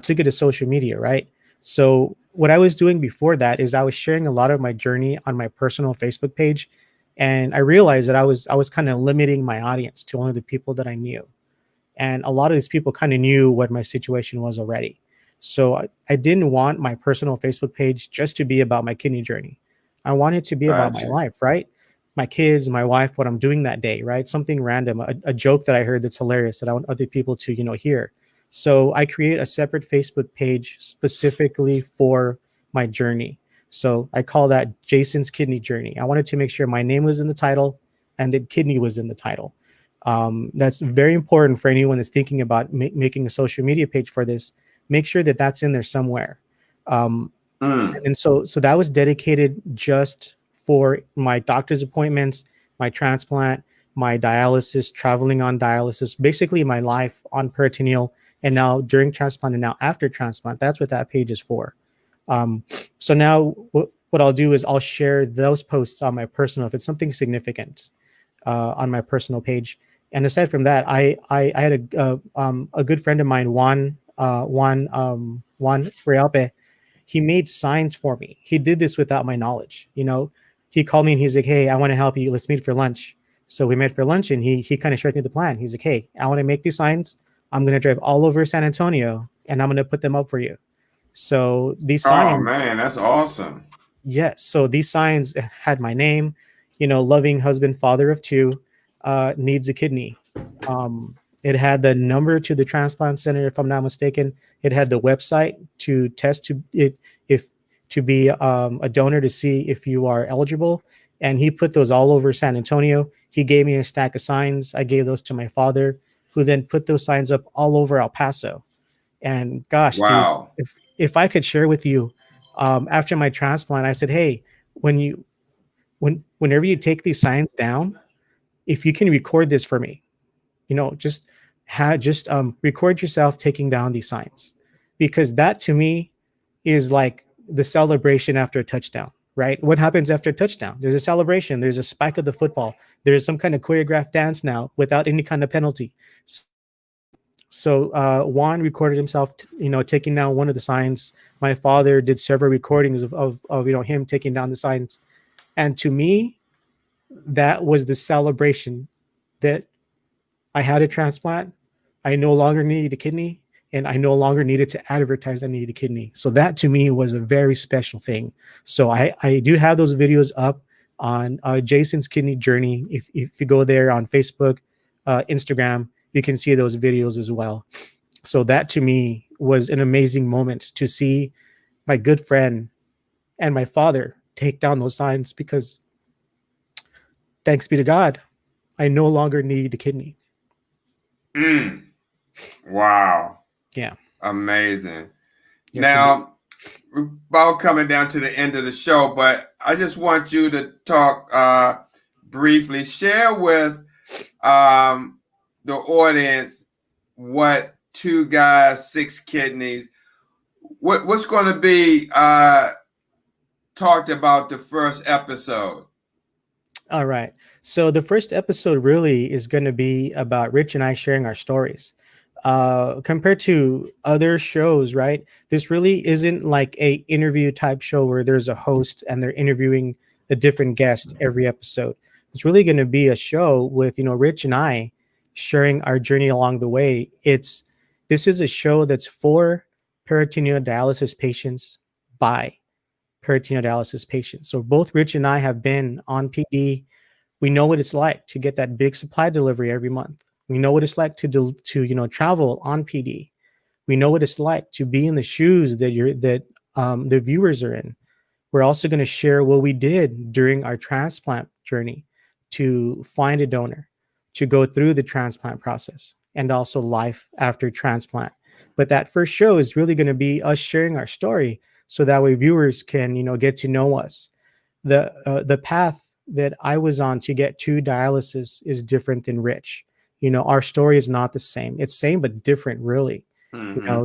took it to social media, right? So what I was doing before that is I was sharing a lot of my journey on my personal Facebook page. And I realized that I was kind of limiting my audience to only the people that I knew. And a lot of these people kind of knew what my situation was already. So I didn't want my personal Facebook page just to be about my kidney journey. I wanted to be about my Gotcha. life, right? My kids, my wife, what I'm doing that day, right? Something random, a joke that I heard that's hilarious that I want other people to, hear. So I created a separate Facebook page specifically for my journey. So I call that Jason's Kidney Journey. I wanted to make sure my name was in the title and that kidney was in the title. That's very important for anyone that's thinking about making a social media page for this. Make sure that that's in there somewhere. And so that was dedicated just for my doctor's appointments, my transplant, my dialysis, traveling on dialysis, basically my life on peritoneal, and now during transplant and now after transplant. That's what that page is for. So now what I'll do is I'll share those posts on my personal, if it's something significant, on my personal page. And aside from that, I had a good friend of mine, Juan Realpe. He made signs for me. He did this without my knowledge. He called me and he's like, "Hey, I want to help you. Let's meet for lunch." So we met for lunch, and he kind of showed me the plan. He's like, "Hey, I want to make these signs. I'm going to drive all over San Antonio, and I'm going to put them up for you." So these Oh signs, man, that's awesome. yes. So these signs had my name, loving husband, father of two, needs a kidney. It had the number to the transplant center, if I'm not mistaken. It had the website to test to it if to be a donor to see if you are eligible. And he put those all over San Antonio. He gave me a stack of signs. I gave those to my father, who then put those signs up all over El Paso. And gosh, Steve, Wow. if I could share with you, after my transplant, I said, "Hey, whenever you take these signs down, if you can record this for me, just record yourself taking down these signs, because that to me is like the celebration after a touchdown, right? What happens after a touchdown? There's a celebration. There's a spike of the football. There's some kind of choreographed dance now without any kind of penalty." So Juan recorded himself, taking down one of the signs. My father did several recordings of him taking down the signs, and to me, that was the celebration that I had a transplant. I no longer needed a kidney, and I no longer needed to advertise I needed a kidney. So that to me was a very special thing. So I do have those videos up on Jason's Kidney Journey. If you go there on Facebook, Instagram, you can see those videos as well. So that to me was an amazing moment to see my good friend and my father take down those signs, because thanks be to God, I no longer need a kidney. Wow. Yeah. Amazing. Yes, Now, we're about coming down to the end of the show, but I just want you to talk briefly, share with the audience what Two Guys, Six Kidneys, what's going to be talked about the first episode. All right. So the first episode really is going to be about Rich and I sharing our stories. Compared to other shows, right? This really isn't like a interview type show where there's a host and they're interviewing a different guest every episode. It's really going to be a show with, Rich and I sharing our journey along the way. This is a show that's for peritoneal dialysis patients by peritoneal dialysis patients. So both Rich and I have been on PD We know what it's like to get that big supply delivery every month. We know what it's like to travel on PD. We know what it's like to be in the shoes that the viewers are in. We're also going to share what we did during our transplant journey to find a donor, to go through the transplant process, and also life after transplant. But that first show is really going to be us sharing our story, so that way viewers can get to know us. The path that I was on to get to dialysis is different than Rich. Our story is not the same. It's same but different, really.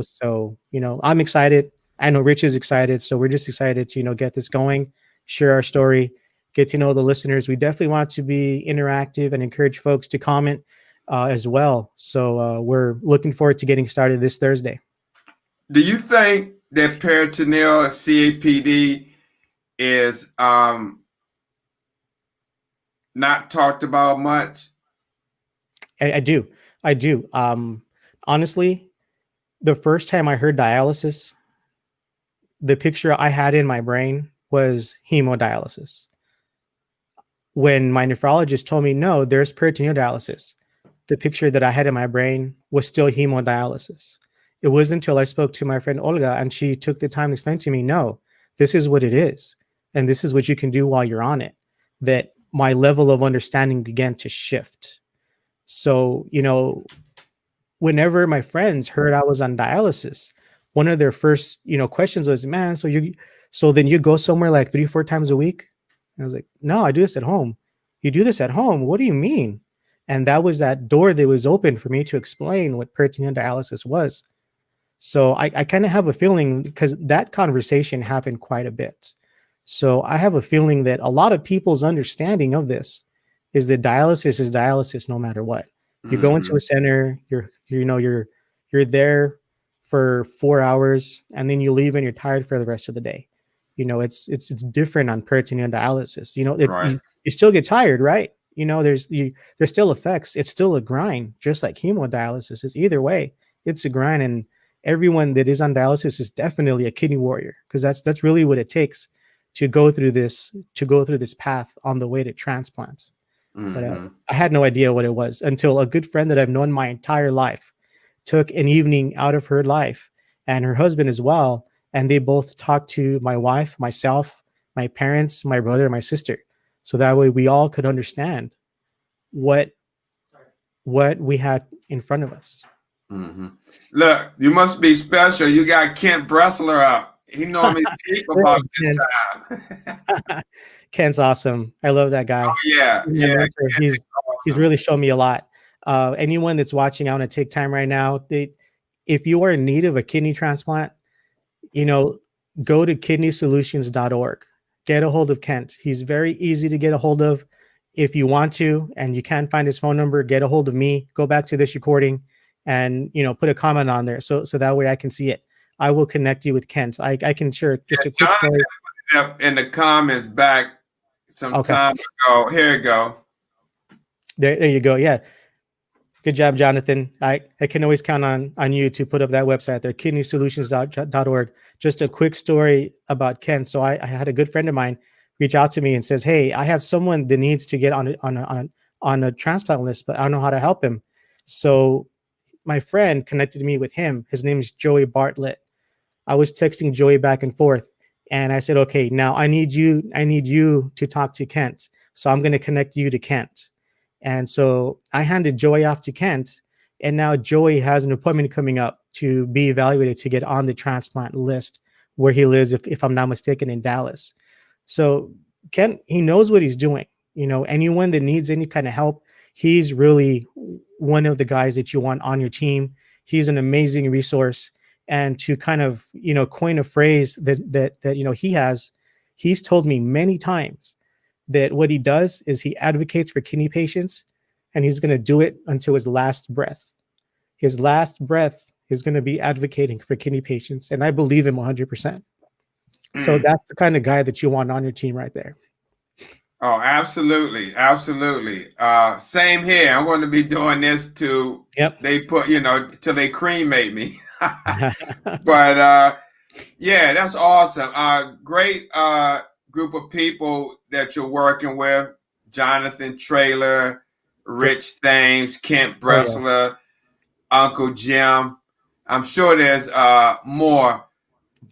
So I'm excited. I know Rich is excited, so we're just excited to get this going, share our story, get to know the listeners. We definitely want to be interactive and encourage folks to comment as well. So we're looking forward to getting started this Thursday. Do you think that peritoneal CAPD is not talked about much? I do. Honestly, the first time I heard dialysis, the picture I had in my brain was hemodialysis. When my nephrologist told me, no, there's peritoneal dialysis, the picture that I had in my brain was still hemodialysis. It wasn't until I spoke to my friend Olga and she took the time to explain to me, no, this is what it is. And this is what you can do while you're on it, that my level of understanding began to shift. So, whenever my friends heard I was on dialysis, one of their first, questions was, man, so then you go somewhere like 3-4 times a week? And I was like, no, I do this at home. You do this at home? What do you mean? And that was that door that was open for me to explain what peritoneal dialysis was. So I kind of have a feeling, because that conversation happened quite a bit. So I have a feeling that a lot of people's understanding of this is that dialysis is dialysis no matter what. You go into a center, you're there for 4 hours, and then you leave and you're tired for the rest of the day. It's different on peritoneal dialysis. Right. You still get tired, right? There's still effects. It's still a grind, just like hemodialysis is. Either way, it's a grind, and everyone that is on dialysis is definitely a kidney warrior, because that's really what it takes to go through this path on the way to transplants. But I had no idea what it was until a good friend that I've known my entire life took an evening out of her life, and her husband as well. And they both talked to my wife, myself, my parents, my brother, and my sister. So that way we all could understand what we had in front of us. Look, you must be special. You got Kent Bressler up. He normally speaks about this time. Ken's awesome. I love that guy. Oh, yeah. He's really shown me a lot. Anyone that's watching, I want to take time right now. If you are in need of a kidney transplant, go to kidneysolutions.org. Get a hold of Kent. He's very easy to get a hold of. If you want to, and you can't find his phone number, get a hold of me. Go back to this recording and, put a comment on there. So that way I can see it. I will connect you with Kent. I can share just a quick story. In the comments back some time ago. Here you go. There you go. Yeah. Good job, Jonathan. I can always count on you to put up that website there, kidneysolutions.org. Just a quick story about Kent. So I had a good friend of mine reach out to me and says, hey, I have someone that needs to get on a transplant list, but I don't know how to help him. So my friend connected me with him. His name is Joey Bartlett. I was texting Joey back and forth, and I said, okay, now I need you to talk to Kent. So I'm going to connect you to Kent. And so I handed Joey off to Kent, and now Joey has an appointment coming up to be evaluated to get on the transplant list where he lives, if I'm not mistaken, in Dallas. So Kent, he knows what he's doing. Anyone that needs any kind of help, he's really one of the guys that you want on your team. He's an amazing resource. And to kind of, coin a phrase that he's told me many times that what he does is he advocates for kidney patients, and he's going to do it until his last breath. His last breath is going to be advocating for kidney patients. And I believe him 100%. So that's the kind of guy that you want on your team right there. Oh, absolutely. Absolutely. Same here. I'm going to be doing this till they put, till they cremate me. But yeah, that's awesome. Great group of people that you're working with. Jonathan Traylor, Rich Thames, Kent Oh yeah. Bressler, Uncle Jim. I'm sure there's more, Oh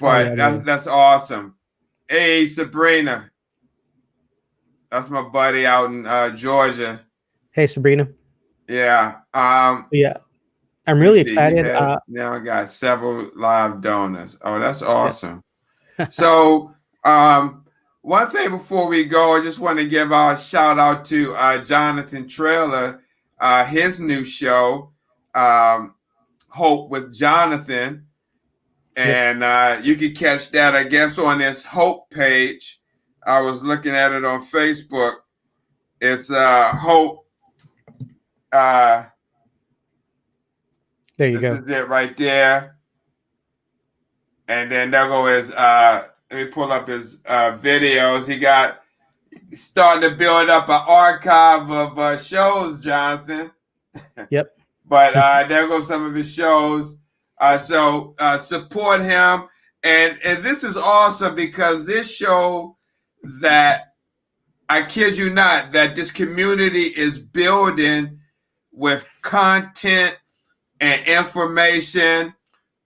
yeah. but that's awesome. Hey, Sabrina, that's my buddy out in Georgia. Hey, Sabrina. Yeah. So yeah, I'm Let me really see. He excited. has now got several live donors. Oh, that's Yeah. awesome. So, one thing before we go, I just want to give a shout out to Jonathan Trailer, his new show, Hope with Jonathan. Yep. And you can catch that, I guess, on his Hope page. I was looking at it on Facebook. It's Hope. There you This go. is it right there. And then there go his, let me pull up his videos. He's starting to build up an archive of shows, Jonathan. Yep. But there goes some of his shows. So support him. And this is awesome because this show that, I kid you not, that this community is building with content and information,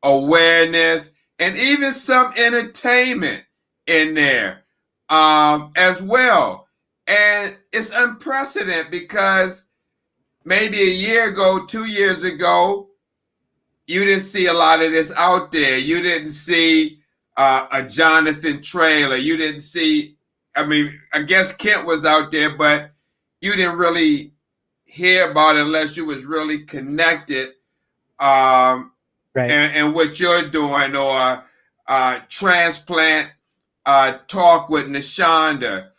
awareness, and even some entertainment in there as well. And it's unprecedented because maybe a year ago, 2 years ago, you didn't see a lot of this out there. You didn't see a Jonathan Trailer. You didn't see, I mean, I guess Kent was out there, but you didn't really hear about it unless you was really connected right. and what you're doing, or transplant talk with Nashonda,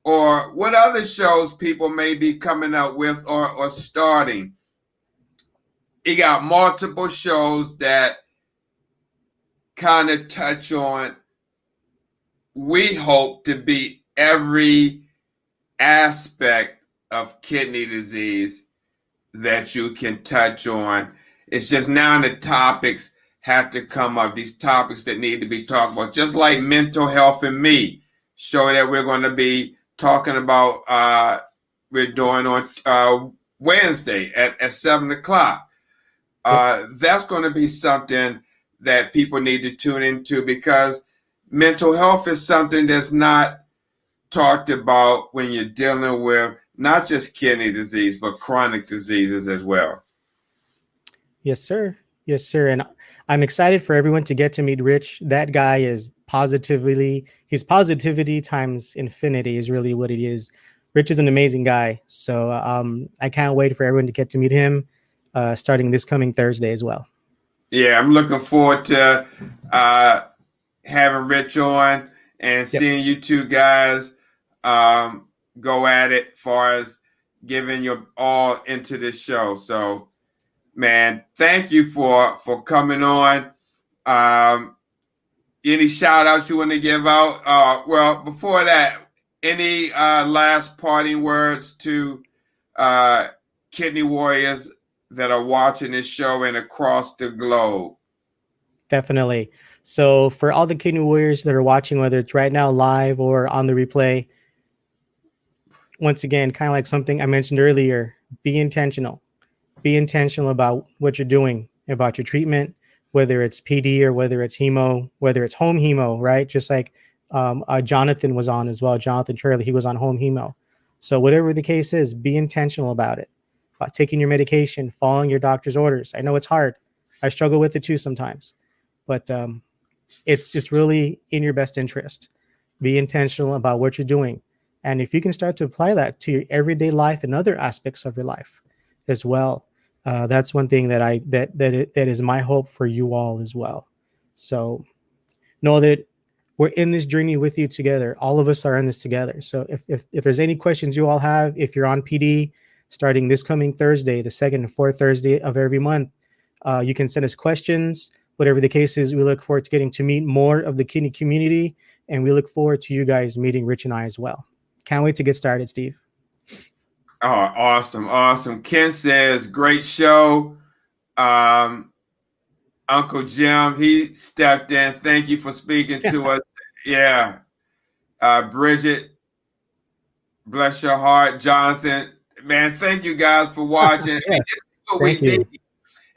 or what other shows people may be coming up with or starting. You got multiple shows that kind of touch on, we hope to be every aspect of kidney disease that you can touch on. It's just now the topics have to come up, these topics that need to be talked about, just like mental health and me, show that we're going to be talking about, we're doing on Wednesday at 7 o'clock. That's going to be something that people need to tune into, because mental health is something that's not talked about when you're dealing with not just kidney disease, but chronic diseases as well. Yes, sir. Yes, sir. And I'm excited for everyone to get to meet Rich. That guy is his positivity times infinity is really what it is. Rich is an amazing guy. So I can't wait for everyone to get to meet him starting this coming Thursday as well. Yeah, I'm looking forward to having Rich on and seeing you two guys go at it as far as giving your all into this show. So, man, thank you for coming on. Any shout outs you want to give out? Well, before that, any last parting words to kidney warriors that are watching this show and across the globe? Definitely. So for all the kidney warriors that are watching, whether it's right now live or on the replay, once again, kind of like something I mentioned earlier, be intentional. Be intentional about what you're doing, about your treatment, whether it's PD or whether it's hemo, whether it's home hemo, right? Just like Jonathan was on as well. Jonathan Trailer, he was on home hemo. So whatever the case is, be intentional about it, about taking your medication, following your doctor's orders. I know it's hard. I struggle with it too sometimes, but it's really in your best interest. Be intentional about what you're doing. And if you can start to apply that to your everyday life and other aspects of your life as well, that's one thing that is my hope for you all as well. So know that we're in this journey with you together. All of us are in this together. So if there's any questions you all have, if you're on PD starting this coming Thursday, the second and fourth Thursday of every month, you can send us questions. Whatever the case is, we look forward to getting to meet more of the kidney community, and we look forward to you guys meeting Rich and I as well. Can't wait to get started, Steve. Oh, awesome. Ken says, great show. Uncle Jim, he stepped in. Thank you for speaking to us. Yeah. Bridget Bless your heart, Jonathan. Man, thank you guys for watching. Yeah, And this is what we thank you. need.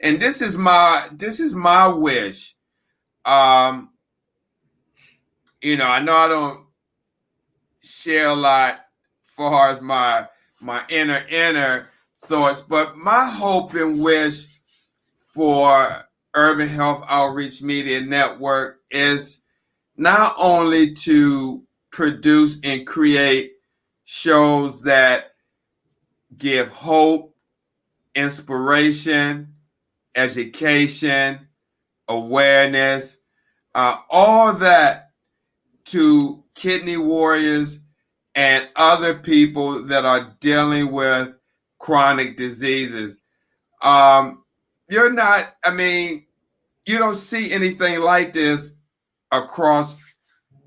And this is my wish. Um, I know I don't share a lot far as my inner thoughts, but my hope and wish for Urban Health Outreach Media Network is not only to produce and create shows that give hope, inspiration, education, awareness, all that to kidney warriors and other people that are dealing with chronic diseases. You're not, I mean, you don't see anything like this across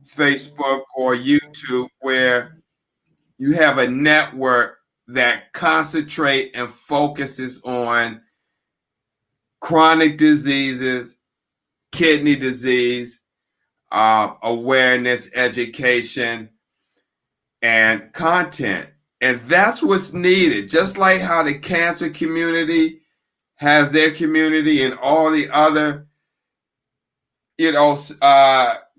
Facebook or YouTube where you have a network that concentrate and focuses on chronic diseases, kidney disease, awareness, education, and content. And that's what's needed. Just like how the cancer community has their community and all the other,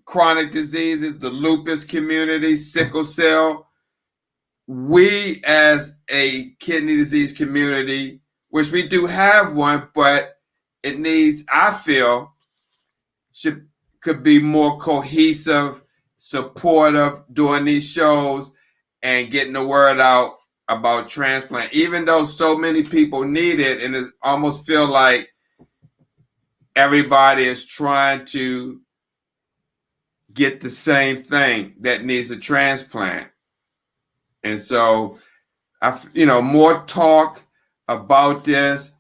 chronic diseases, the lupus community, sickle cell. We as a kidney disease community, which we do have one, but it needs, I feel, could be more cohesive, supportive doing these shows and getting the word out about transplant, even though so many people need it, and it almost feel like everybody is trying to get the same thing that needs a transplant. And so, more talk about this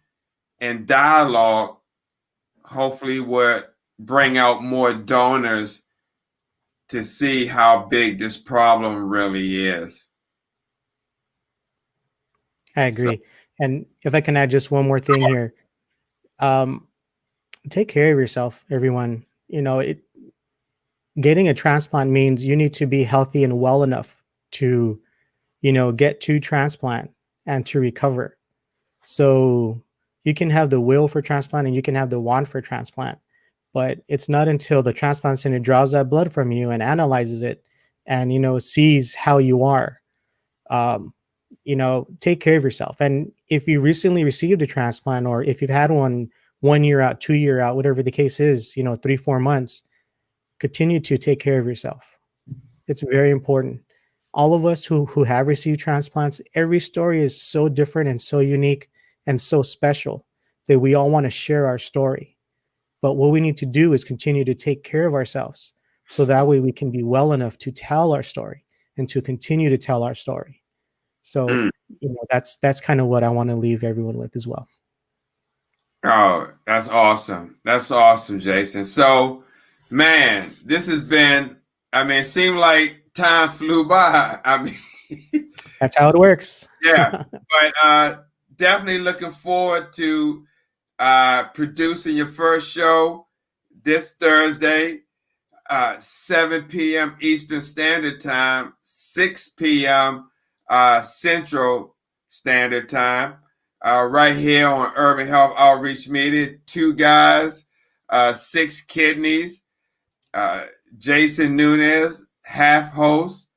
and dialogue hopefully would bring out more donors to see how big this problem really is. I agree. And if I can add just one more thing here, take care of yourself, everyone. Getting a transplant means you need to be healthy and well enough to, get to transplant and to recover. So you can have the will for transplant and you can have the want for transplant, but it's not until the transplant center draws that blood from you and analyzes it and, sees how you are. Take care of yourself. And if you recently received a transplant, or if you've had one 1 year out, 2 year out, whatever the case is, 3-4 months, continue to take care of yourself. It's very important. All of us who have received transplants, every story is so different and so unique and so special that we all want to share our story. But what we need to do is continue to take care of ourselves, so that way we can be well enough to tell our story and to continue to tell our story. So, that's kind of what I want to leave everyone with as well. Oh, that's awesome. That's awesome, Jason. So, man, this has been, it seemed like time flew by. That's how it works. Yeah, but definitely looking forward to producing your first show this Thursday, 7 p.m. Eastern Standard Time, 6 p.m. Central Standard Time, right here on Urban Health Outreach Media. 2 guys, 6 kidneys. Jason Nunez, half host,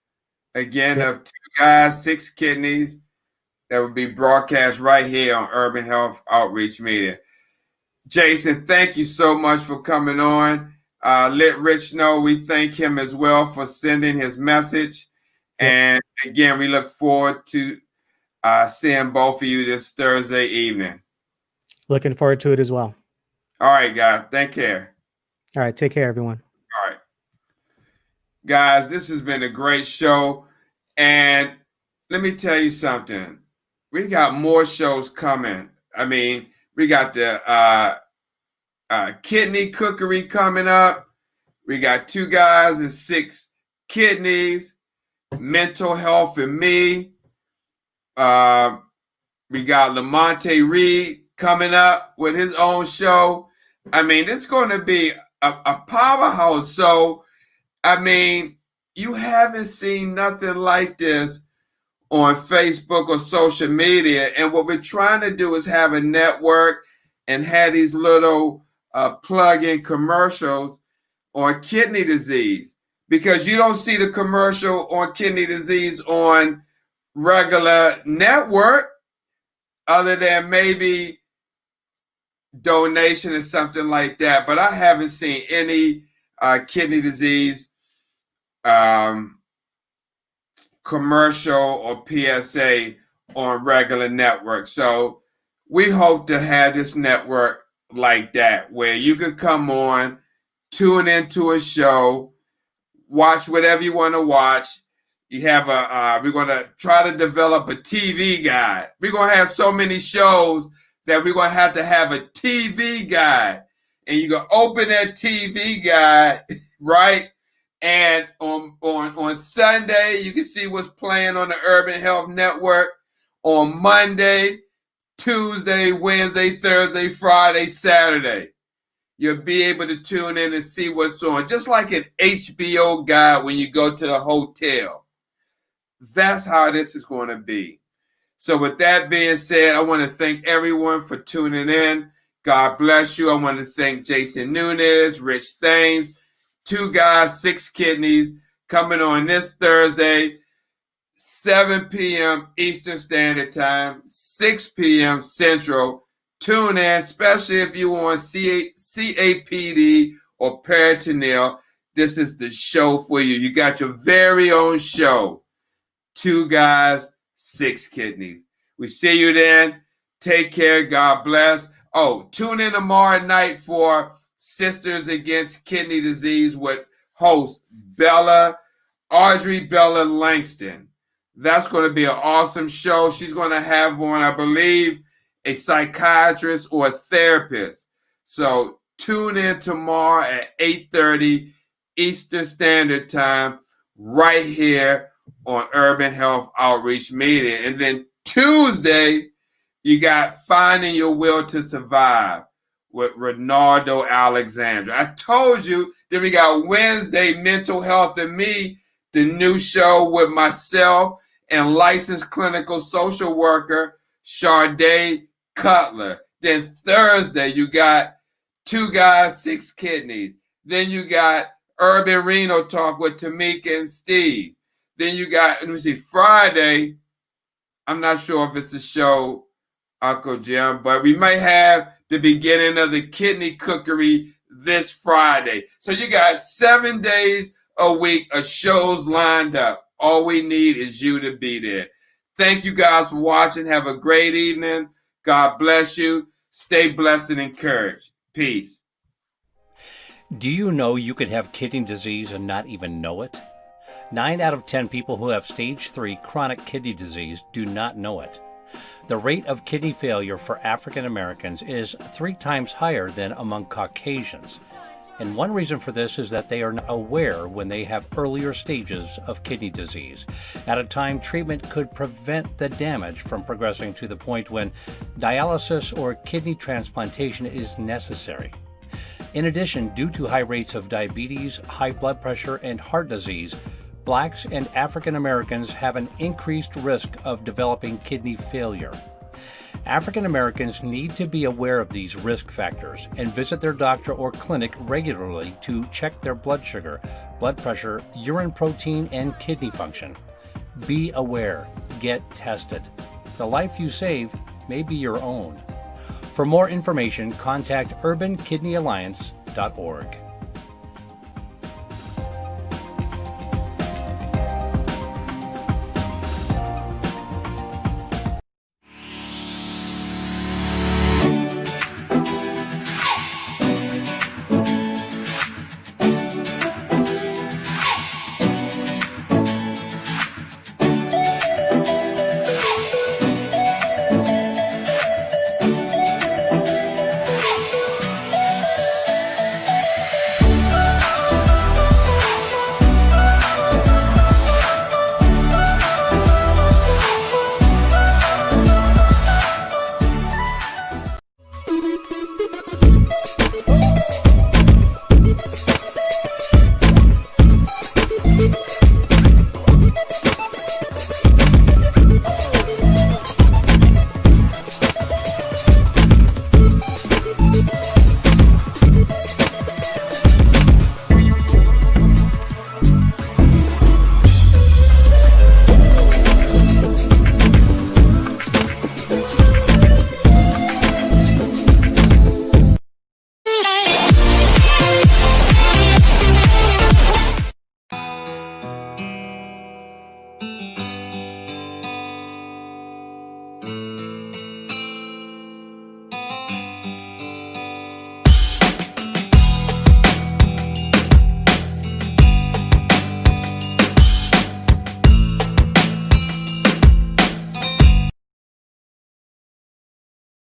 again, of 2 guys, 6 kidneys, that will be broadcast right here on Urban Health Outreach Media. Jason, thank you so much for coming on. Let Rich know we thank him as well for sending his message. And again, we look forward to seeing both of you this Thursday evening. Looking forward to it as well. All right, guys. Take care. All right. Take care, everyone. All right. Guys, this has been a great show. And let me tell you something. We got more shows coming. We got the kidney cookery coming up. We got 2 guys and 6 kidneys. Mental health and me. We got Lamonte Reed coming up with his own show. This is going to be a powerhouse. So, you haven't seen nothing like this on Facebook or social media. And what we're trying to do is have a network and have these little plug-in commercials on kidney disease, because you don't see the commercial on kidney disease on regular network other than maybe donation or something like that. But I haven't seen any kidney disease commercial or PSA on regular network. So we hope to have this network like that, where you could come on, tune into a show, watch whatever you want to watch. You have we're going to try to develop a TV guide. We're going to have so many shows that we're going to have a TV guide. And you can open that TV guide, right? And on Sunday, you can see what's playing on the Urban Health Network. On Monday, Tuesday, Wednesday, Thursday, Friday, Saturday, you'll be able to tune in and see what's on. Just like an HBO guide when you go to the hotel. That's how this is going to be. So with that being said, I want to thank everyone for tuning in. God bless you. I want to thank Jason Nunez, Rich Thames, 2 Guys, 6 Kidneys, coming on this Thursday, 7 p.m. Eastern Standard Time, 6 p.m. Central. Tune in, especially if you want CAPD or peritoneal. This is the show for you. You got your very own show. 2 Guys, 6 Kidneys. We see you then. Take care. God bless. Oh, tune in tomorrow night for Sisters Against Kidney Disease with host Audrey Bella Langston. That's going to be an awesome show. She's going to have on, I believe, a psychiatrist or a therapist. So tune in tomorrow at 8:30 Eastern Standard Time right here on Urban Health Outreach Media. And then Tuesday, you got Finding Your Will to Survive with Ronaldo Alexandra. I told you. Then we got Wednesday, Mental Health and Me, the new show with myself and licensed clinical social worker Sharday Cutler. Then Thursday, you got 2 Guys, 6 Kidneys. Then you got Urban Renal Talk with Tamika and Steve. Then you got, Friday, I'm not sure if it's the show, Uncle Jim, but we may have the beginning of the kidney cookery this Friday. So you got 7 days a week of shows lined up. All we need is you to be there. Thank you guys for watching. Have a great evening. God bless you. Stay blessed and encouraged. Peace. Do you know you could have kidney disease and not even know it? 9 out of 10 people who have stage 3 chronic kidney disease do not know it. The rate of kidney failure for African Americans is 3 times higher than among Caucasians. And one reason for this is that they are not aware when they have earlier stages of kidney disease. At a time, treatment could prevent the damage from progressing to the point when dialysis or kidney transplantation is necessary. In addition, due to high rates of diabetes, high blood pressure, and heart disease, Blacks and African Americans have an increased risk of developing kidney failure. African Americans need to be aware of these risk factors and visit their doctor or clinic regularly to check their blood sugar, blood pressure, urine protein, and kidney function. Be aware. Get tested. The life you save may be your own. For more information, contact urbankidneyalliance.org.